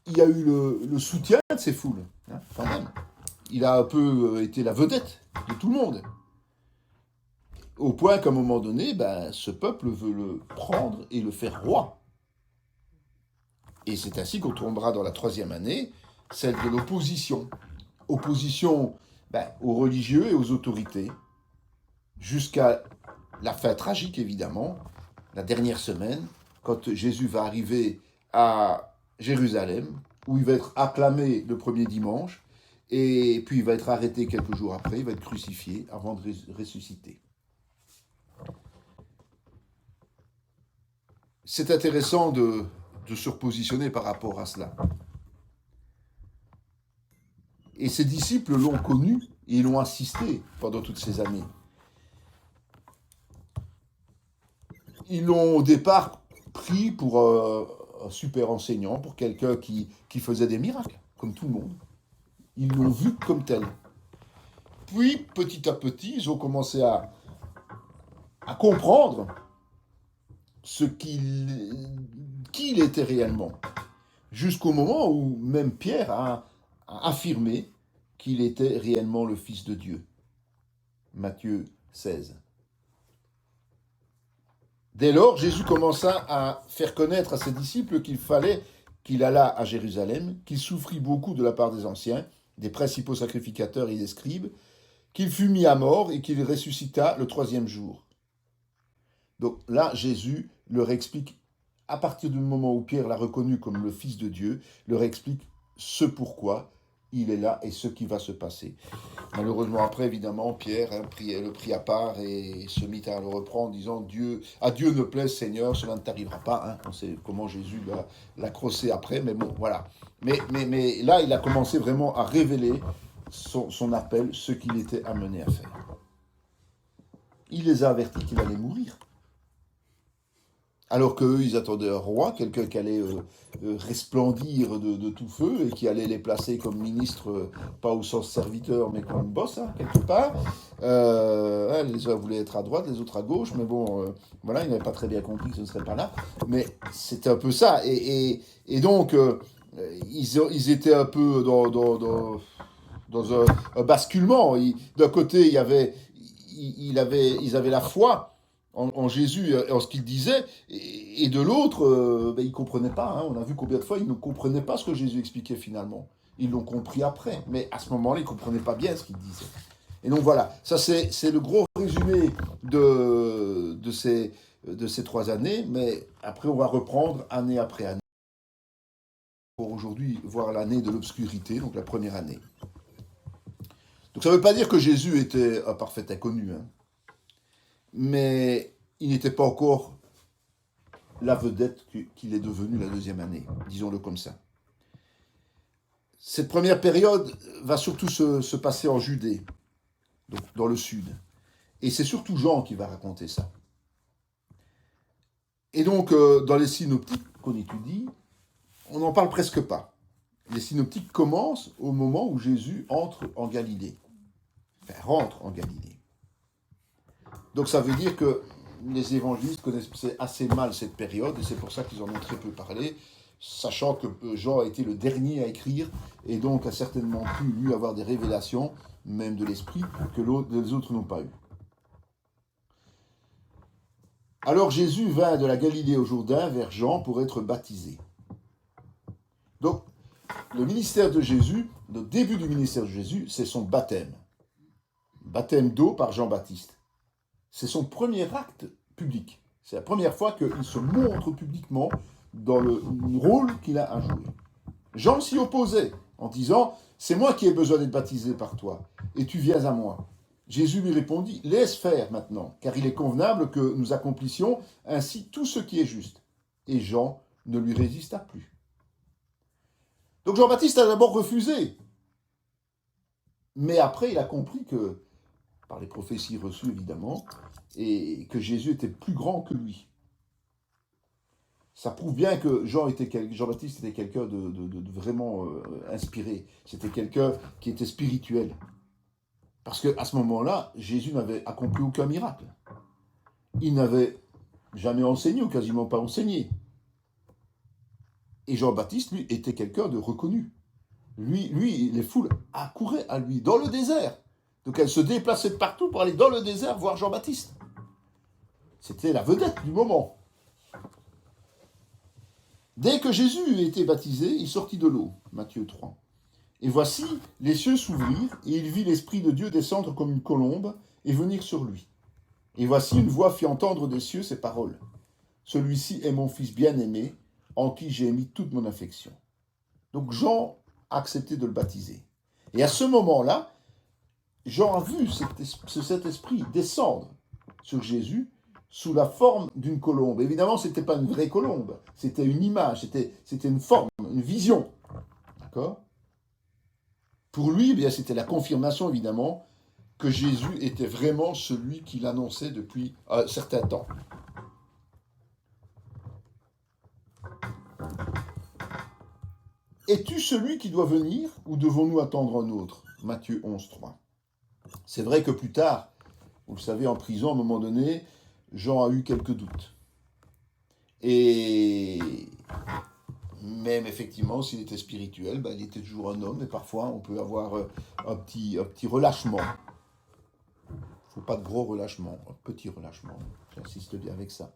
Il y a eu le soutien de ces foules, hein, quand même. Il a un peu été la vedette de tout le monde. Au point qu'à un moment donné, ce peuple veut le prendre et le faire roi. Et c'est ainsi qu'on tombera dans la 3e année, celle de l'opposition. Opposition aux religieux et aux autorités, jusqu'à la fin tragique, évidemment, la dernière semaine, quand Jésus va arriver à Jérusalem, où il va être acclamé le premier dimanche, et puis il va être arrêté quelques jours après, il va être crucifié avant de ressusciter. C'est intéressant de se repositionner par rapport à cela. Et ses disciples l'ont connu et ils l'ont assisté pendant toutes ces années. Ils l'ont au départ pris pour un super enseignant, pour quelqu'un qui faisait des miracles, comme tout le monde. Ils l'ont vu comme tel. Puis, petit à petit, ils ont commencé à comprendre qui il était réellement. Jusqu'au moment où même Pierre a affirmé qu'il était réellement le Fils de Dieu. Matthieu 16. Dès lors, Jésus commença à faire connaître à ses disciples qu'il fallait qu'il allât à Jérusalem, qu'il souffrit beaucoup de la part des anciens, des principaux sacrificateurs et des scribes, qu'il fut mis à mort et qu'il ressuscita le 3e jour. Donc là, Jésus leur explique, à partir du moment où Pierre l'a reconnu comme le Fils de Dieu, leur explique ce pourquoi il est là et ce qui va se passer. Malheureusement, après, évidemment, Pierre le prit à part et se mit à le reprendre, en disant à Dieu ne plaise, Seigneur, cela ne t'arrivera pas. On sait comment Jésus l'a crossé après, mais bon, voilà. Mais là, il a commencé vraiment à révéler son appel, ce qu'il était amené à faire. Il les a avertis qu'il allait mourir. Alors qu'eux, ils attendaient un roi, quelqu'un qui allait resplendir de tout feu et qui allait les placer comme ministres, pas au sens serviteur, mais comme boss, quelque part. Les uns voulaient être à droite, les autres à gauche, mais bon, voilà, ils n'avaient pas très bien compris que ce ne serait pas là. Mais c'était un peu ça. Et donc, ils étaient un peu dans un basculement. D'un côté, ils avaient la foi en Jésus, en ce qu'il disait, et de l'autre, ils ne comprenaient pas. On a vu combien de fois ils ne comprenaient pas ce que Jésus expliquait finalement. Ils l'ont compris après, mais à ce moment-là, ils ne comprenaient pas bien ce qu'il disait. Et donc voilà, ça c'est le gros résumé de ces 3 années, mais après on va reprendre année après année pour aujourd'hui voir l'année de l'obscurité, donc la première année. Donc ça ne veut pas dire que Jésus était un parfait inconnu, mais il n'était pas encore la vedette qu'il est devenu la 2e année, disons-le comme ça. Cette première période va surtout se passer en Judée, donc dans le sud. Et c'est surtout Jean qui va raconter ça. Et donc, dans les synoptiques qu'on étudie, on n'en parle presque pas. Les synoptiques commencent au moment où Jésus entre en Galilée. Enfin, rentre en Galilée. Donc ça veut dire que les évangélistes connaissaient assez mal cette période, et c'est pour ça qu'ils en ont très peu parlé, sachant que Jean a été le dernier à écrire, et donc a certainement pu, lui, avoir des révélations, même de l'esprit, que les autres n'ont pas eu. Alors Jésus vint de la Galilée au Jourdain vers Jean pour être baptisé. Donc, le ministère de Jésus, le début du ministère de Jésus, c'est son baptême. Baptême d'eau par Jean-Baptiste. C'est son premier acte public. C'est la première fois qu'il se montre publiquement dans le rôle qu'il a à jouer. Jean s'y opposait en disant « C'est moi qui ai besoin d'être baptisé par toi, et tu viens à moi. » Jésus lui répondit « Laisse faire maintenant, car il est convenable que nous accomplissions ainsi tout ce qui est juste. » Et Jean ne lui résista plus. Donc Jean-Baptiste a d'abord refusé. Mais après, il a compris que, par les prophéties reçues évidemment, et que Jésus était plus grand que lui. Ça prouve bien que Jean-Baptiste était quelqu'un de vraiment inspiré. C'était quelqu'un qui était spirituel. Parce qu'à ce moment-là, Jésus n'avait accompli aucun miracle. Il n'avait jamais enseigné, ou quasiment pas enseigné. Et Jean-Baptiste, lui, était quelqu'un de reconnu. Lui, les foules accouraient à lui, dans le désert. Donc elles se déplaçaient de partout pour aller dans le désert voir Jean-Baptiste. C'était la vedette du moment. Dès que Jésus eut été baptisé, il sortit de l'eau, Matthieu 3. Et voici, les cieux s'ouvrirent, et il vit l'Esprit de Dieu descendre comme une colombe et venir sur lui. Et voici, une voix fit entendre des cieux ces paroles. Celui-ci est mon Fils bien-aimé, en qui j'ai mis toute mon affection. Donc Jean a accepté de le baptiser. Et à ce moment-là, Jean a vu cet esprit descendre sur Jésus sous la forme d'une colombe. Évidemment, ce n'était pas une vraie colombe, c'était une image, c'était une forme, une vision. D'accord ? Pour lui, eh bien, c'était la confirmation, évidemment, que Jésus était vraiment celui qu'il annonçait depuis un certain temps. Es-tu celui qui doit venir ou devons-nous attendre un autre ? Matthieu 11, 3. C'est vrai que plus tard, vous le savez, en prison, à un moment donné, Jean a eu quelques doutes. Et même effectivement, s'il était spirituel, il était toujours un homme, et parfois on peut avoir un petit relâchement. Il ne faut pas de gros relâchement, un petit relâchement. J'insiste bien avec ça.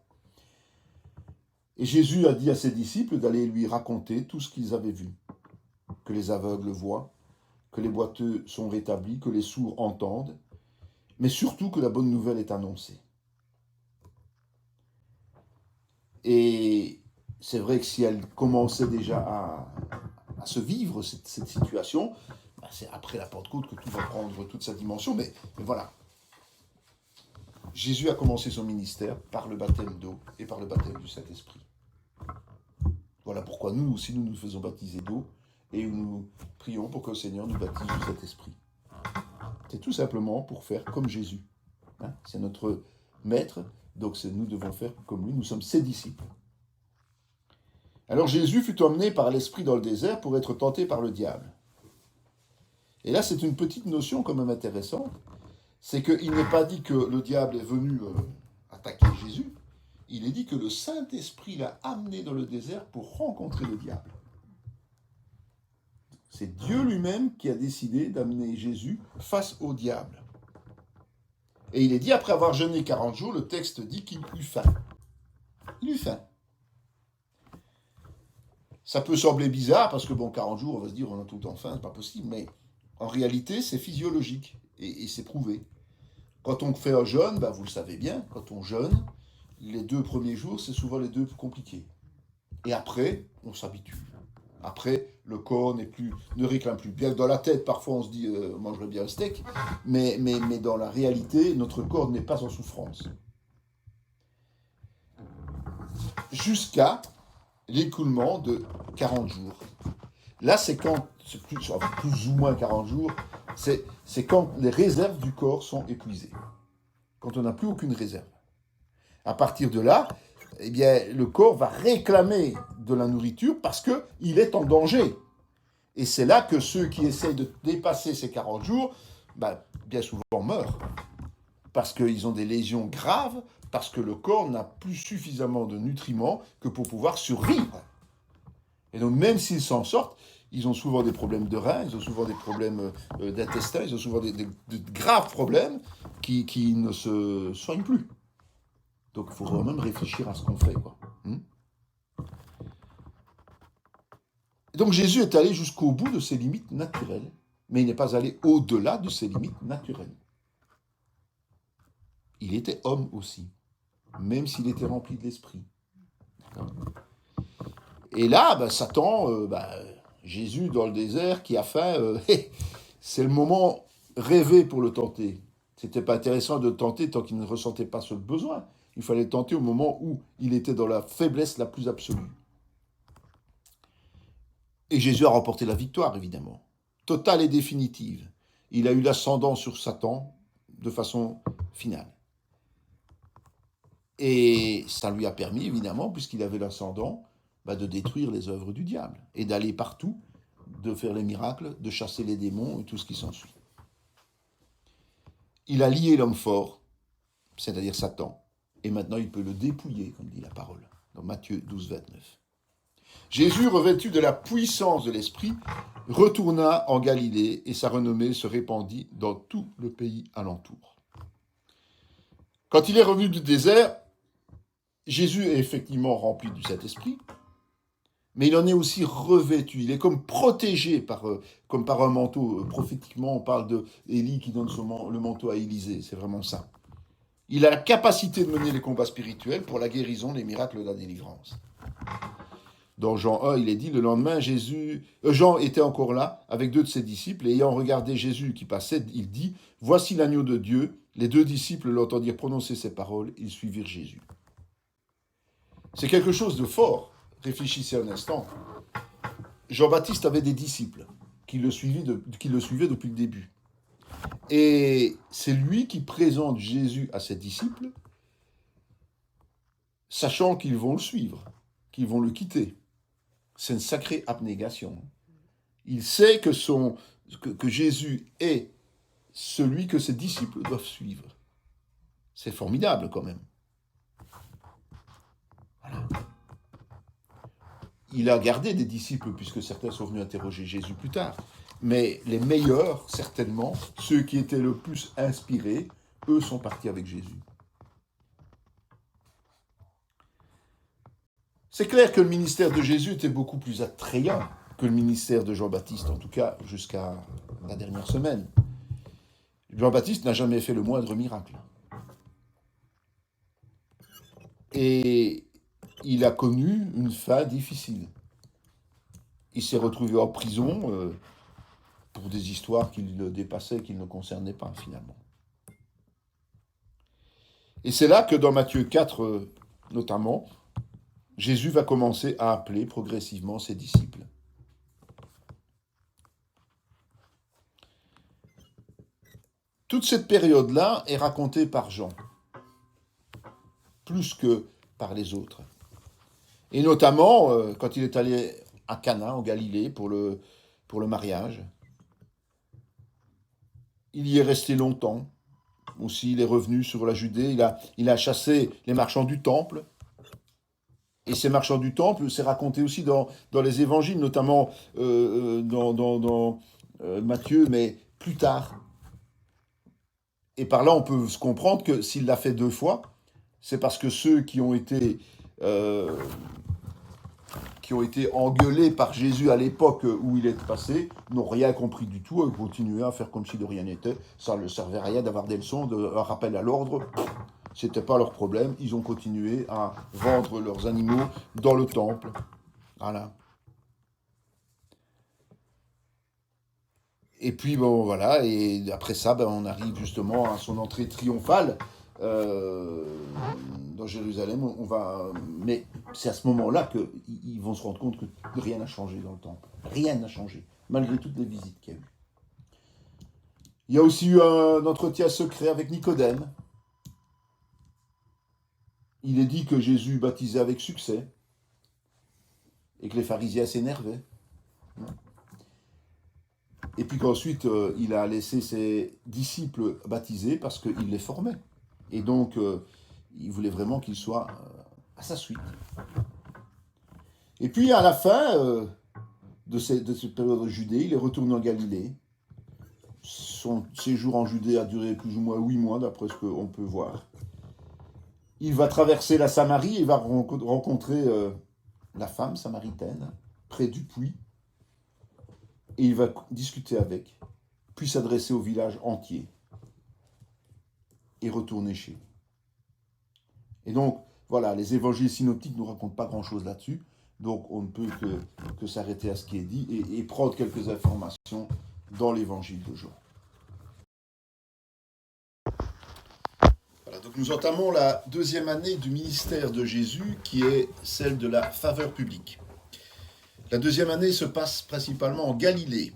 Et Jésus a dit à ses disciples d'aller lui raconter tout ce qu'ils avaient vu. Que les aveugles voient, que les boiteux sont rétablis, que les sourds entendent, mais surtout que la bonne nouvelle est annoncée. Et c'est vrai que si elle commençait déjà à se vivre, cette situation, c'est après la Pentecôte que tout va prendre toute sa dimension, mais voilà. Jésus a commencé son ministère par le baptême d'eau et par le baptême du Saint-Esprit. Voilà pourquoi nous aussi, nous nous faisons baptiser d'eau et nous prions pour que le Seigneur nous baptise du Saint-Esprit. C'est tout simplement pour faire comme Jésus. C'est notre maître, donc nous devons faire comme lui, nous sommes ses disciples. Alors Jésus fut emmené par l'Esprit dans le désert pour être tenté par le diable. Et là, c'est une petite notion quand même intéressante, c'est qu'il n'est pas dit que le diable est venu attaquer Jésus, il est dit que le Saint-Esprit l'a amené dans le désert pour rencontrer le diable. C'est Dieu lui-même qui a décidé d'amener Jésus face au diable. Et il est dit, après avoir jeûné 40 jours, le texte dit qu'il eut faim. Il eut faim. Ça peut sembler bizarre, parce que 40 jours, on va se dire, on a tout le temps faim, c'est pas possible, mais en réalité, c'est physiologique, et c'est prouvé. Quand on fait un jeûne, vous le savez bien, quand on jeûne, les 2 premiers jours, c'est souvent les 2 plus compliqués. Et après, on s'habitue. Après, le corps ne réclame plus. Bien que dans la tête, parfois, on se dit on mangerait bien un steak, mais dans la réalité, notre corps n'est pas en souffrance. Jusqu'à l'écoulement de 40 jours. Là, c'est quand, plus ou moins 40 jours, c'est quand les réserves du corps sont épuisées. Quand on n'a plus aucune réserve. À partir de là, eh bien, le corps va réclamer de la nourriture parce qu'il est en danger. Et c'est là que ceux qui essayent de dépasser ces 40 jours, bien souvent meurent. parce qu'ils ont des lésions graves, parce que le corps n'a plus suffisamment de nutriments que pour pouvoir survivre. Et donc même s'ils s'en sortent, ils ont souvent des problèmes de reins, ils ont souvent des problèmes d'intestin, ils ont souvent de graves problèmes qui ne se soignent plus. Donc il faut vraiment même réfléchir à ce qu'on fait, quoi. Donc Jésus est allé jusqu'au bout de ses limites naturelles, mais il n'est pas allé au-delà de ses limites naturelles. Il était homme aussi, même s'il était rempli de l'esprit. Et là, Satan, Jésus dans le désert qui a faim, c'est le moment rêvé pour le tenter. C'était pas intéressant de le tenter tant qu'il ne ressentait pas ce besoin. Il fallait le tenter au moment où il était dans la faiblesse la plus absolue. Et Jésus a remporté la victoire, évidemment, totale et définitive. Il a eu l'ascendant sur Satan de façon finale. Et ça lui a permis, évidemment, puisqu'il avait l'ascendant, de détruire les œuvres du diable et d'aller partout, de faire les miracles, de chasser les démons et tout ce qui s'ensuit. Il a lié l'homme fort, c'est-à-dire Satan, et maintenant il peut le dépouiller, comme dit la parole, dans Matthieu 12, 29. Jésus, revêtu de la puissance de l'Esprit, retourna en Galilée et sa renommée se répandit dans tout le pays alentour. Quand il est revenu du désert, Jésus est effectivement rempli du Saint-Esprit, mais il en est aussi revêtu. Il est comme protégé comme par un manteau. Prophétiquement, on parle d'Élie qui donne le manteau à Élisée. C'est vraiment ça. Il a la capacité de mener les combats spirituels pour la guérison, les miracles de la délivrance. Dans Jean 1, il est dit, le lendemain, Jean était encore là avec 2 de ses disciples, et ayant regardé Jésus qui passait, il dit, « Voici l'agneau de Dieu. » Les 2 disciples l'entendirent prononcer ces paroles, ils suivirent Jésus. C'est quelque chose de fort. Réfléchissez un instant. Jean-Baptiste avait des disciples qui le suivaient depuis le début. Et c'est lui qui présente Jésus à ses disciples, sachant qu'ils vont le suivre, qu'ils vont le quitter. C'est une sacrée abnégation. Il sait que Jésus est celui que ses disciples doivent suivre. C'est formidable quand même. Voilà. Il a gardé des disciples, puisque certains sont venus interroger Jésus plus tard. Mais les meilleurs, certainement, ceux qui étaient le plus inspirés, eux sont partis avec Jésus. C'est clair que le ministère de Jésus était beaucoup plus attrayant que le ministère de Jean-Baptiste, en tout cas jusqu'à la dernière semaine. Jean-Baptiste n'a jamais fait le moindre miracle. Et il a connu une fin difficile. Il s'est retrouvé en prison pour des histoires qui le dépassaient, qui ne le concernaient pas finalement. Et c'est là que dans Matthieu 4, notamment, Jésus va commencer à appeler progressivement ses disciples. Toute cette période-là est racontée par Jean, plus que par les autres. Et notamment, quand il est allé à Cana, en Galilée, pour le mariage, il y est resté longtemps. Aussi, il est revenu sur la Judée, il a chassé les marchands du temple. Et ces marchands du temple, c'est raconté aussi dans les évangiles, notamment dans Matthieu, mais plus tard. Et par là, on peut se comprendre que s'il l'a fait 2 fois, c'est parce que ceux qui ont été engueulés par Jésus à l'époque où il est passé n'ont rien compris du tout, et continuaient à faire comme si de rien n'était. Ça ne leur servait à rien d'avoir des leçons, un rappel à l'ordre. C'était pas leur problème. Ils ont continué à vendre leurs animaux dans le temple. Voilà. Et puis, bon, voilà. Et après ça, on arrive justement à son entrée triomphale dans Jérusalem. Mais c'est à ce moment-là qu'ils vont se rendre compte que rien n'a changé dans le temple. Rien n'a changé, malgré toutes les visites qu'il y a eu. Il y a aussi eu un entretien secret avec Nicodème. Il est dit que Jésus baptisait avec succès et que les pharisiens s'énervaient. Et puis qu'ensuite, il a laissé ses disciples baptiser parce qu'il les formait. Et donc, il voulait vraiment qu'il soit à sa suite. Et puis, à la fin de cette période de Judée, il est retourné en Galilée. Son séjour en Judée a duré plus ou moins 8 mois, d'après ce qu'on peut voir. Il va traverser la Samarie et va rencontrer la femme samaritaine près du puits. Et il va discuter avec, puis s'adresser au village entier et retourner chez lui. Et donc, voilà, les évangiles synoptiques ne nous racontent pas grand-chose là-dessus. Donc, on ne peut que s'arrêter à ce qui est dit et prendre quelques informations dans l'évangile de Jean. Voilà, donc nous entamons la deuxième année du ministère de Jésus, qui est celle de la faveur publique. La deuxième année se passe principalement en Galilée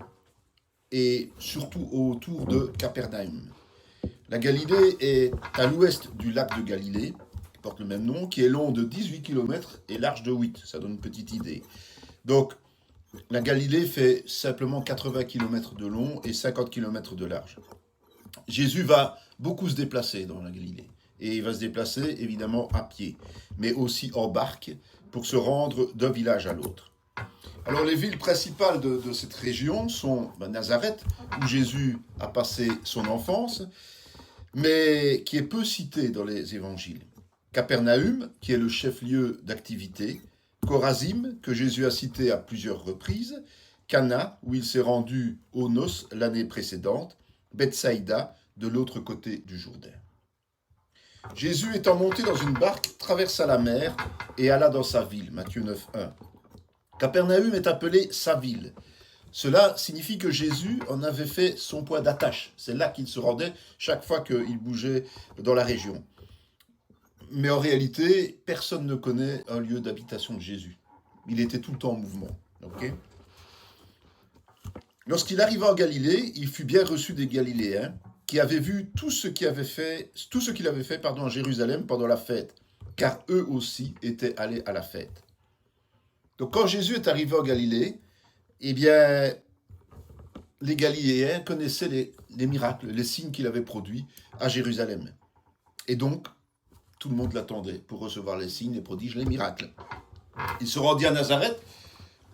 et surtout autour de Capernaum. La Galilée est à l'ouest du lac de Galilée, qui porte le même nom, qui est long de 18 km et large de 8. Ça donne une petite idée. Donc, la Galilée fait simplement 80 km de long et 50 km de large. Jésus va beaucoup se déplacer dans la Galilée. Et il va se déplacer évidemment à pied, mais aussi en barque pour se rendre d'un village à l'autre. Alors les villes principales de cette région sont Nazareth, où Jésus a passé son enfance, mais qui est peu cité dans les évangiles. Capernaum, qui est le chef-lieu d'activité. Chorazim, que Jésus a cité à plusieurs reprises. Cana, où il s'est rendu aux noces l'année précédente. Bethsaïda, de l'autre côté du Jourdain. Jésus étant monté dans une barque, traversa la mer et alla dans sa ville. Matthieu 9, 1. Capernaum est appelé sa ville. Cela signifie que Jésus en avait fait son point d'attache. C'est là qu'il se rendait chaque fois qu'il bougeait dans la région. Mais en réalité, personne ne connaît un lieu d'habitation de Jésus. Il était tout le temps en mouvement. Okay. Lorsqu'il arriva en Galilée, il fut bien reçu des Galiléens qui avaient vu tout ce qu'il avait fait à Jérusalem pendant la fête, car eux aussi étaient allés à la fête. Donc quand Jésus est arrivé en Galilée, eh bien, les Galiléens connaissaient les miracles, les signes qu'il avait produits à Jérusalem. Et donc, tout le monde l'attendait pour recevoir les signes, les prodiges, les miracles. Il se rendit à Nazareth,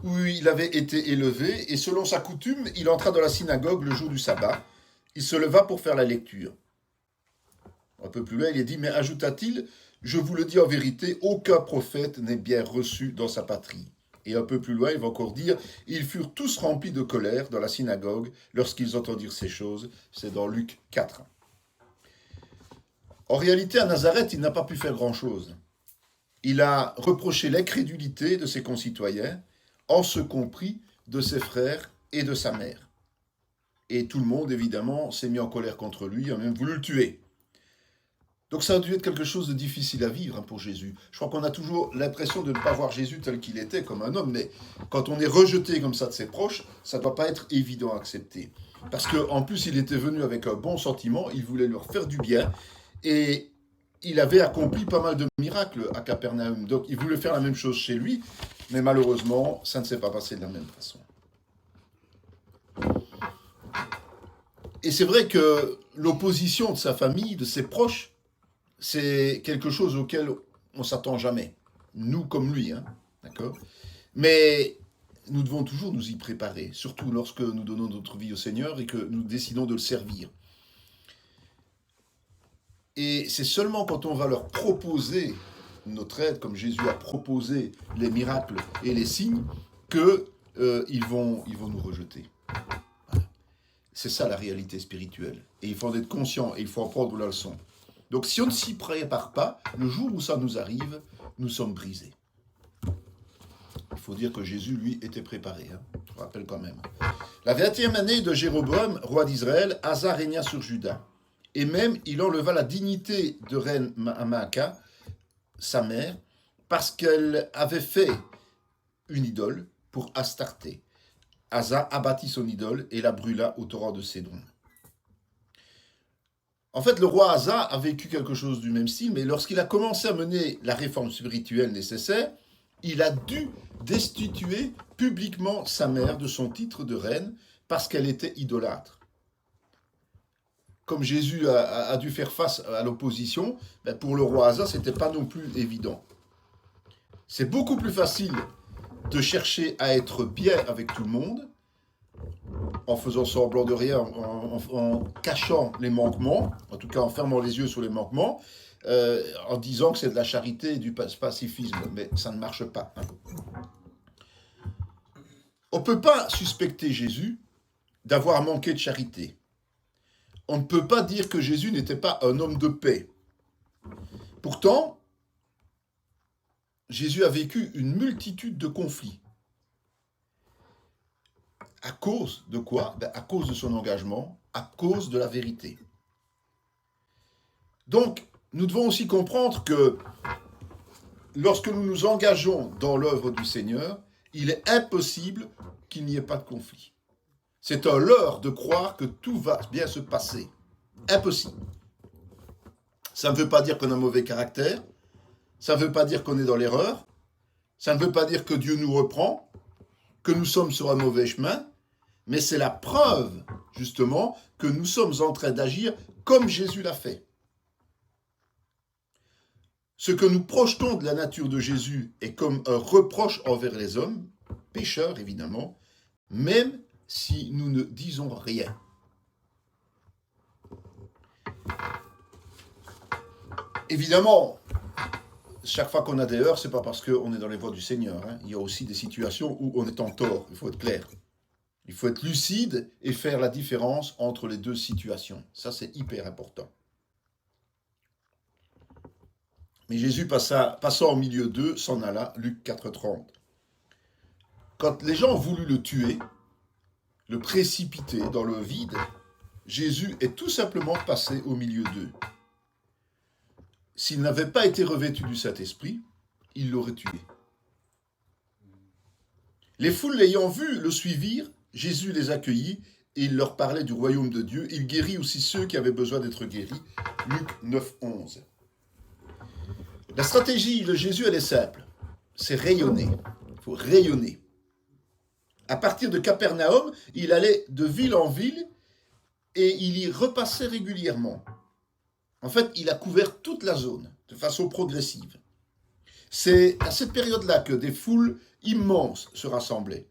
où il avait été élevé, et selon sa coutume, il entra dans la synagogue le jour du sabbat. Il se leva pour faire la lecture. Un peu plus loin, il est dit, mais ajouta-t-il, je vous le dis en vérité, aucun prophète n'est bien reçu dans sa patrie. Et un peu plus loin, il va encore dire, ils furent tous remplis de colère dans la synagogue lorsqu'ils entendirent ces choses. C'est dans Luc 4. En réalité, à Nazareth, il n'a pas pu faire grand-chose. Il a reproché l'incrédulité de ses concitoyens, en ce compris de ses frères et de sa mère. Et tout le monde, évidemment, s'est mis en colère contre lui, a même voulu le tuer. Donc ça a dû être quelque chose de difficile à vivre pour Jésus. Je crois qu'on a toujours l'impression de ne pas voir Jésus tel qu'il était, comme un homme, mais quand on est rejeté comme ça de ses proches, ça ne doit pas être évident à accepter. Parce qu'en plus, il était venu avec un bon sentiment, il voulait leur faire du bien, et il avait accompli pas mal de miracles à Capernaum. Donc il voulait faire la même chose chez lui, mais malheureusement, ça ne s'est pas passé de la même façon. Et c'est vrai que l'opposition de sa famille, de ses proches, c'est quelque chose auquel on ne s'attend jamais. Nous comme lui, hein, d'accord ? Mais nous devons toujours nous y préparer, surtout lorsque nous donnons notre vie au Seigneur et que nous décidons de le servir. Et c'est seulement quand on va leur proposer notre aide, comme Jésus a proposé les miracles et les signes, qu'ils vont nous rejeter. Voilà. C'est ça la réalité spirituelle. Et il faut en être conscient et il faut en prendre la leçon. Donc si on ne s'y prépare pas, le jour où ça nous arrive, nous sommes brisés. Il faut dire que Jésus, lui, était préparé. Hein. Je rappelle quand même. La 20e année de Jéroboam, roi d'Israël, Asa régna sur Juda. Et même, il enleva la dignité de reine Maaka, sa mère, parce qu'elle avait fait une idole pour Astarté. Asa abattit son idole et la brûla au torrent de Cédron. En fait, le roi Asa a vécu quelque chose du même style, mais lorsqu'il a commencé à mener la réforme spirituelle nécessaire, il a dû destituer publiquement sa mère de son titre de reine parce qu'elle était idolâtre. comme Jésus a dû faire face à l'opposition, ben pour le roi Asa, ce n'était pas non plus évident. C'est beaucoup plus facile de chercher à être bien avec tout le monde, en faisant semblant de rien, en cachant les manquements, en tout cas en fermant les yeux sur les manquements, en disant que c'est de la charité et du pacifisme. Mais ça ne marche pas. Hein. On ne peut pas suspecter Jésus d'avoir manqué de charité. On ne peut pas dire que Jésus n'était pas un homme de paix. Pourtant, Jésus a vécu une multitude de conflits. À cause de quoi? À cause de son engagement, à cause de la vérité. Donc, nous devons aussi comprendre que lorsque nous nous engageons dans l'œuvre du Seigneur, il est impossible qu'il n'y ait pas de conflit. C'est un leurre de croire que tout va bien se passer. Impossible. Ça ne veut pas dire qu'on a un mauvais caractère, ça ne veut pas dire qu'on est dans l'erreur, ça ne veut pas dire que Dieu nous reprend, que nous sommes sur un mauvais chemin, mais c'est la preuve, justement, que nous sommes en train d'agir comme Jésus l'a fait. Ce que nous projetons de la nature de Jésus est comme un reproche envers les hommes, pécheurs évidemment, même si nous ne disons rien. Évidemment, chaque fois qu'on a des heurts, c'est pas parce qu'on est dans les voies du Seigneur. Hein. Il y a aussi des situations où on est en tort, il faut être clair. Il faut être lucide et faire la différence entre les deux situations. Ça, c'est hyper important. Mais Jésus passant au milieu d'eux, s'en alla, Luc 4,30. Quand les gens ont voulu le tuer, le précipiter dans le vide, Jésus est tout simplement passé au milieu d'eux. S'il n'avait pas été revêtu du Saint-Esprit, il l'aurait tué. Les foules l'ayant vu le suivirent, Jésus les accueillit et il leur parlait du royaume de Dieu. Il guérit aussi ceux qui avaient besoin d'être guéris. Luc 9,11. La stratégie de Jésus, elle est simple. C'est rayonner. Il faut rayonner. À partir de Capernaum, il allait de ville en ville et il y repassait régulièrement. En fait, il a couvert toute la zone de façon progressive. C'est à cette période-là que des foules immenses se rassemblaient.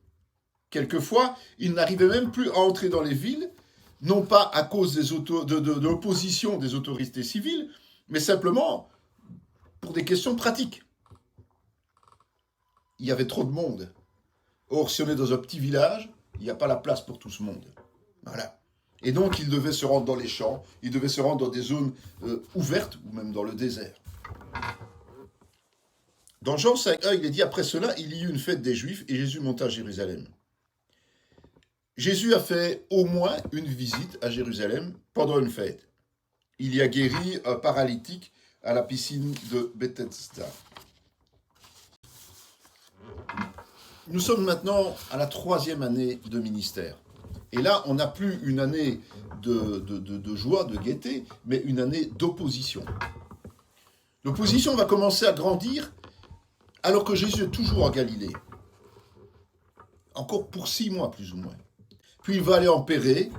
Quelquefois, il n'arrivait même plus à entrer dans les villes, non pas à cause de l'opposition des autorités civiles, mais simplement pour des questions pratiques. Il y avait trop de monde. Or, si on est dans un petit village, il n'y a pas la place pour tout ce monde. Voilà. Et donc, il devait se rendre dans les champs, il devait se rendre dans des zones ouvertes, ou même dans le désert. Dans Jean 5,1, il est dit, après cela, il y eut une fête des Juifs, et Jésus monta à Jérusalem. Jésus a fait au moins une visite à Jérusalem pendant une fête. Il y a guéri un paralytique à la piscine de Bethesda. Nous sommes maintenant à la 3e année de ministère. Et là, on n'a plus une année de joie, de gaieté, mais une année d'opposition. L'opposition va commencer à grandir alors que Jésus est toujours en Galilée. Encore pour 6 mois, plus ou moins. Puis il va aller en Pérée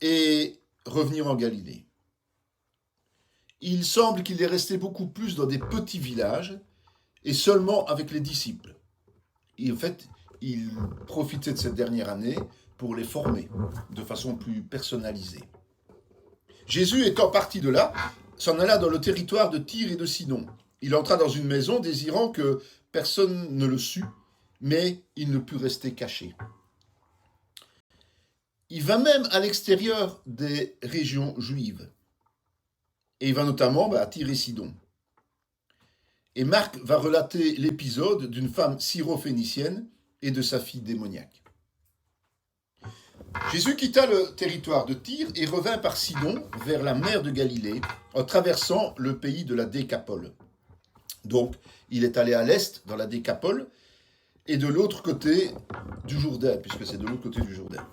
et revenir en Galilée. Il semble qu'il est resté beaucoup plus dans des petits villages et seulement avec les disciples. Et en fait, il profitait de cette dernière année pour les former de façon plus personnalisée. Jésus étant parti de là, s'en alla dans le territoire de Tyr et de Sidon. Il entra dans une maison désirant que personne ne le sût, mais il ne put rester caché. Il va même à l'extérieur des régions juives. Et il va notamment à Tyr et Sidon. Et Marc va relater l'épisode d'une femme syrophénicienne et de sa fille démoniaque. Jésus quitta le territoire de Tyr et revint par Sidon vers la mer de Galilée en traversant le pays de la Décapole. Donc, il est allé à l'est dans la Décapole et de l'autre côté du Jourdain, puisque c'est de l'autre côté du Jourdain.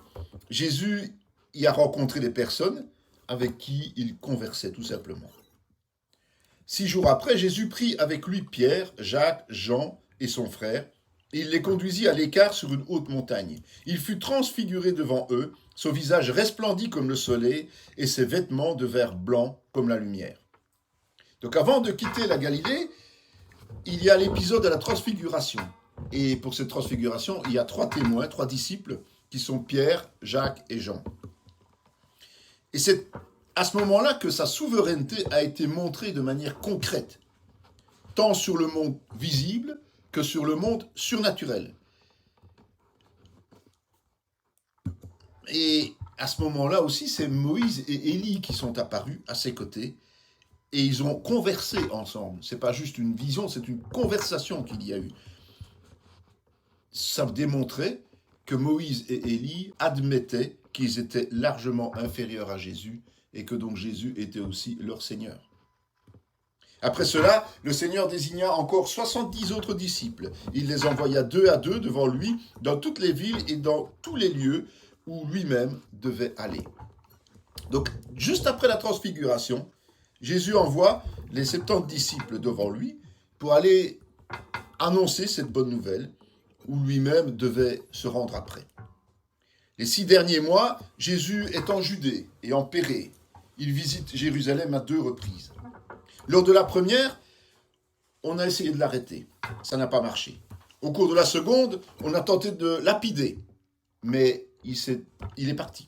Jésus y a rencontré des personnes avec qui il conversait tout simplement. 6 jours après, Jésus prit avec lui Pierre, Jacques, Jean et son frère, et il les conduisit à l'écart sur une haute montagne. Il fut transfiguré devant eux, Son visage resplendit comme le soleil et ses vêtements devinrent blancs comme la lumière. Donc avant de quitter la Galilée, il y a l'épisode de la transfiguration. Et pour cette transfiguration, il y a 3 témoins, 3 disciples, qui sont Pierre, Jacques et Jean. Et c'est à ce moment-là que sa souveraineté a été montrée de manière concrète, tant sur le monde visible que sur le monde surnaturel. Et à ce moment-là aussi, c'est Moïse et Élie qui sont apparus à ses côtés et ils ont conversé ensemble. C'est pas juste une vision, c'est une conversation qu'il y a eu. Ça démontrait que Moïse et Élie admettaient qu'ils étaient largement inférieurs à Jésus et que donc Jésus était aussi leur Seigneur. Après cela, le Seigneur désigna encore 70 autres disciples. Il les envoya 2 à 2 devant lui dans toutes les villes et dans tous les lieux où lui-même devait aller. Donc, juste après la transfiguration, Jésus envoie les 70 disciples devant lui pour aller annoncer cette bonne nouvelle où lui-même devait se rendre après. Les 6 derniers mois, Jésus est en Judée et en Pérée. Il visite Jérusalem à 2 reprises. Lors de la première, on a essayé de l'arrêter. Ça n'a pas marché. Au cours de la seconde, on a tenté de lapider. Mais il est parti.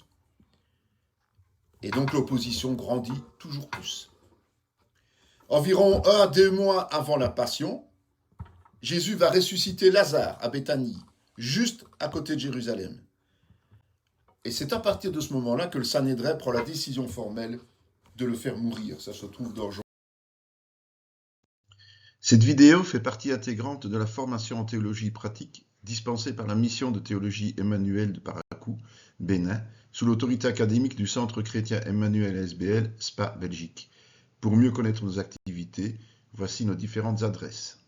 Et donc l'opposition grandit toujours plus. Environ 1 à 2 mois avant la Passion, Jésus va ressusciter Lazare à Béthanie, juste à côté de Jérusalem. Et c'est à partir de ce moment-là que le Sanhédrin prend la décision formelle de le faire mourir. Ça se trouve dans Jean. Cette vidéo fait partie intégrante de la formation en théologie pratique dispensée par la mission de théologie Emmanuel de Parakou, Bénin, sous l'autorité académique du Centre chrétien Emmanuel SBL, Spa, Belgique. Pour mieux connaître nos activités, voici nos différentes adresses.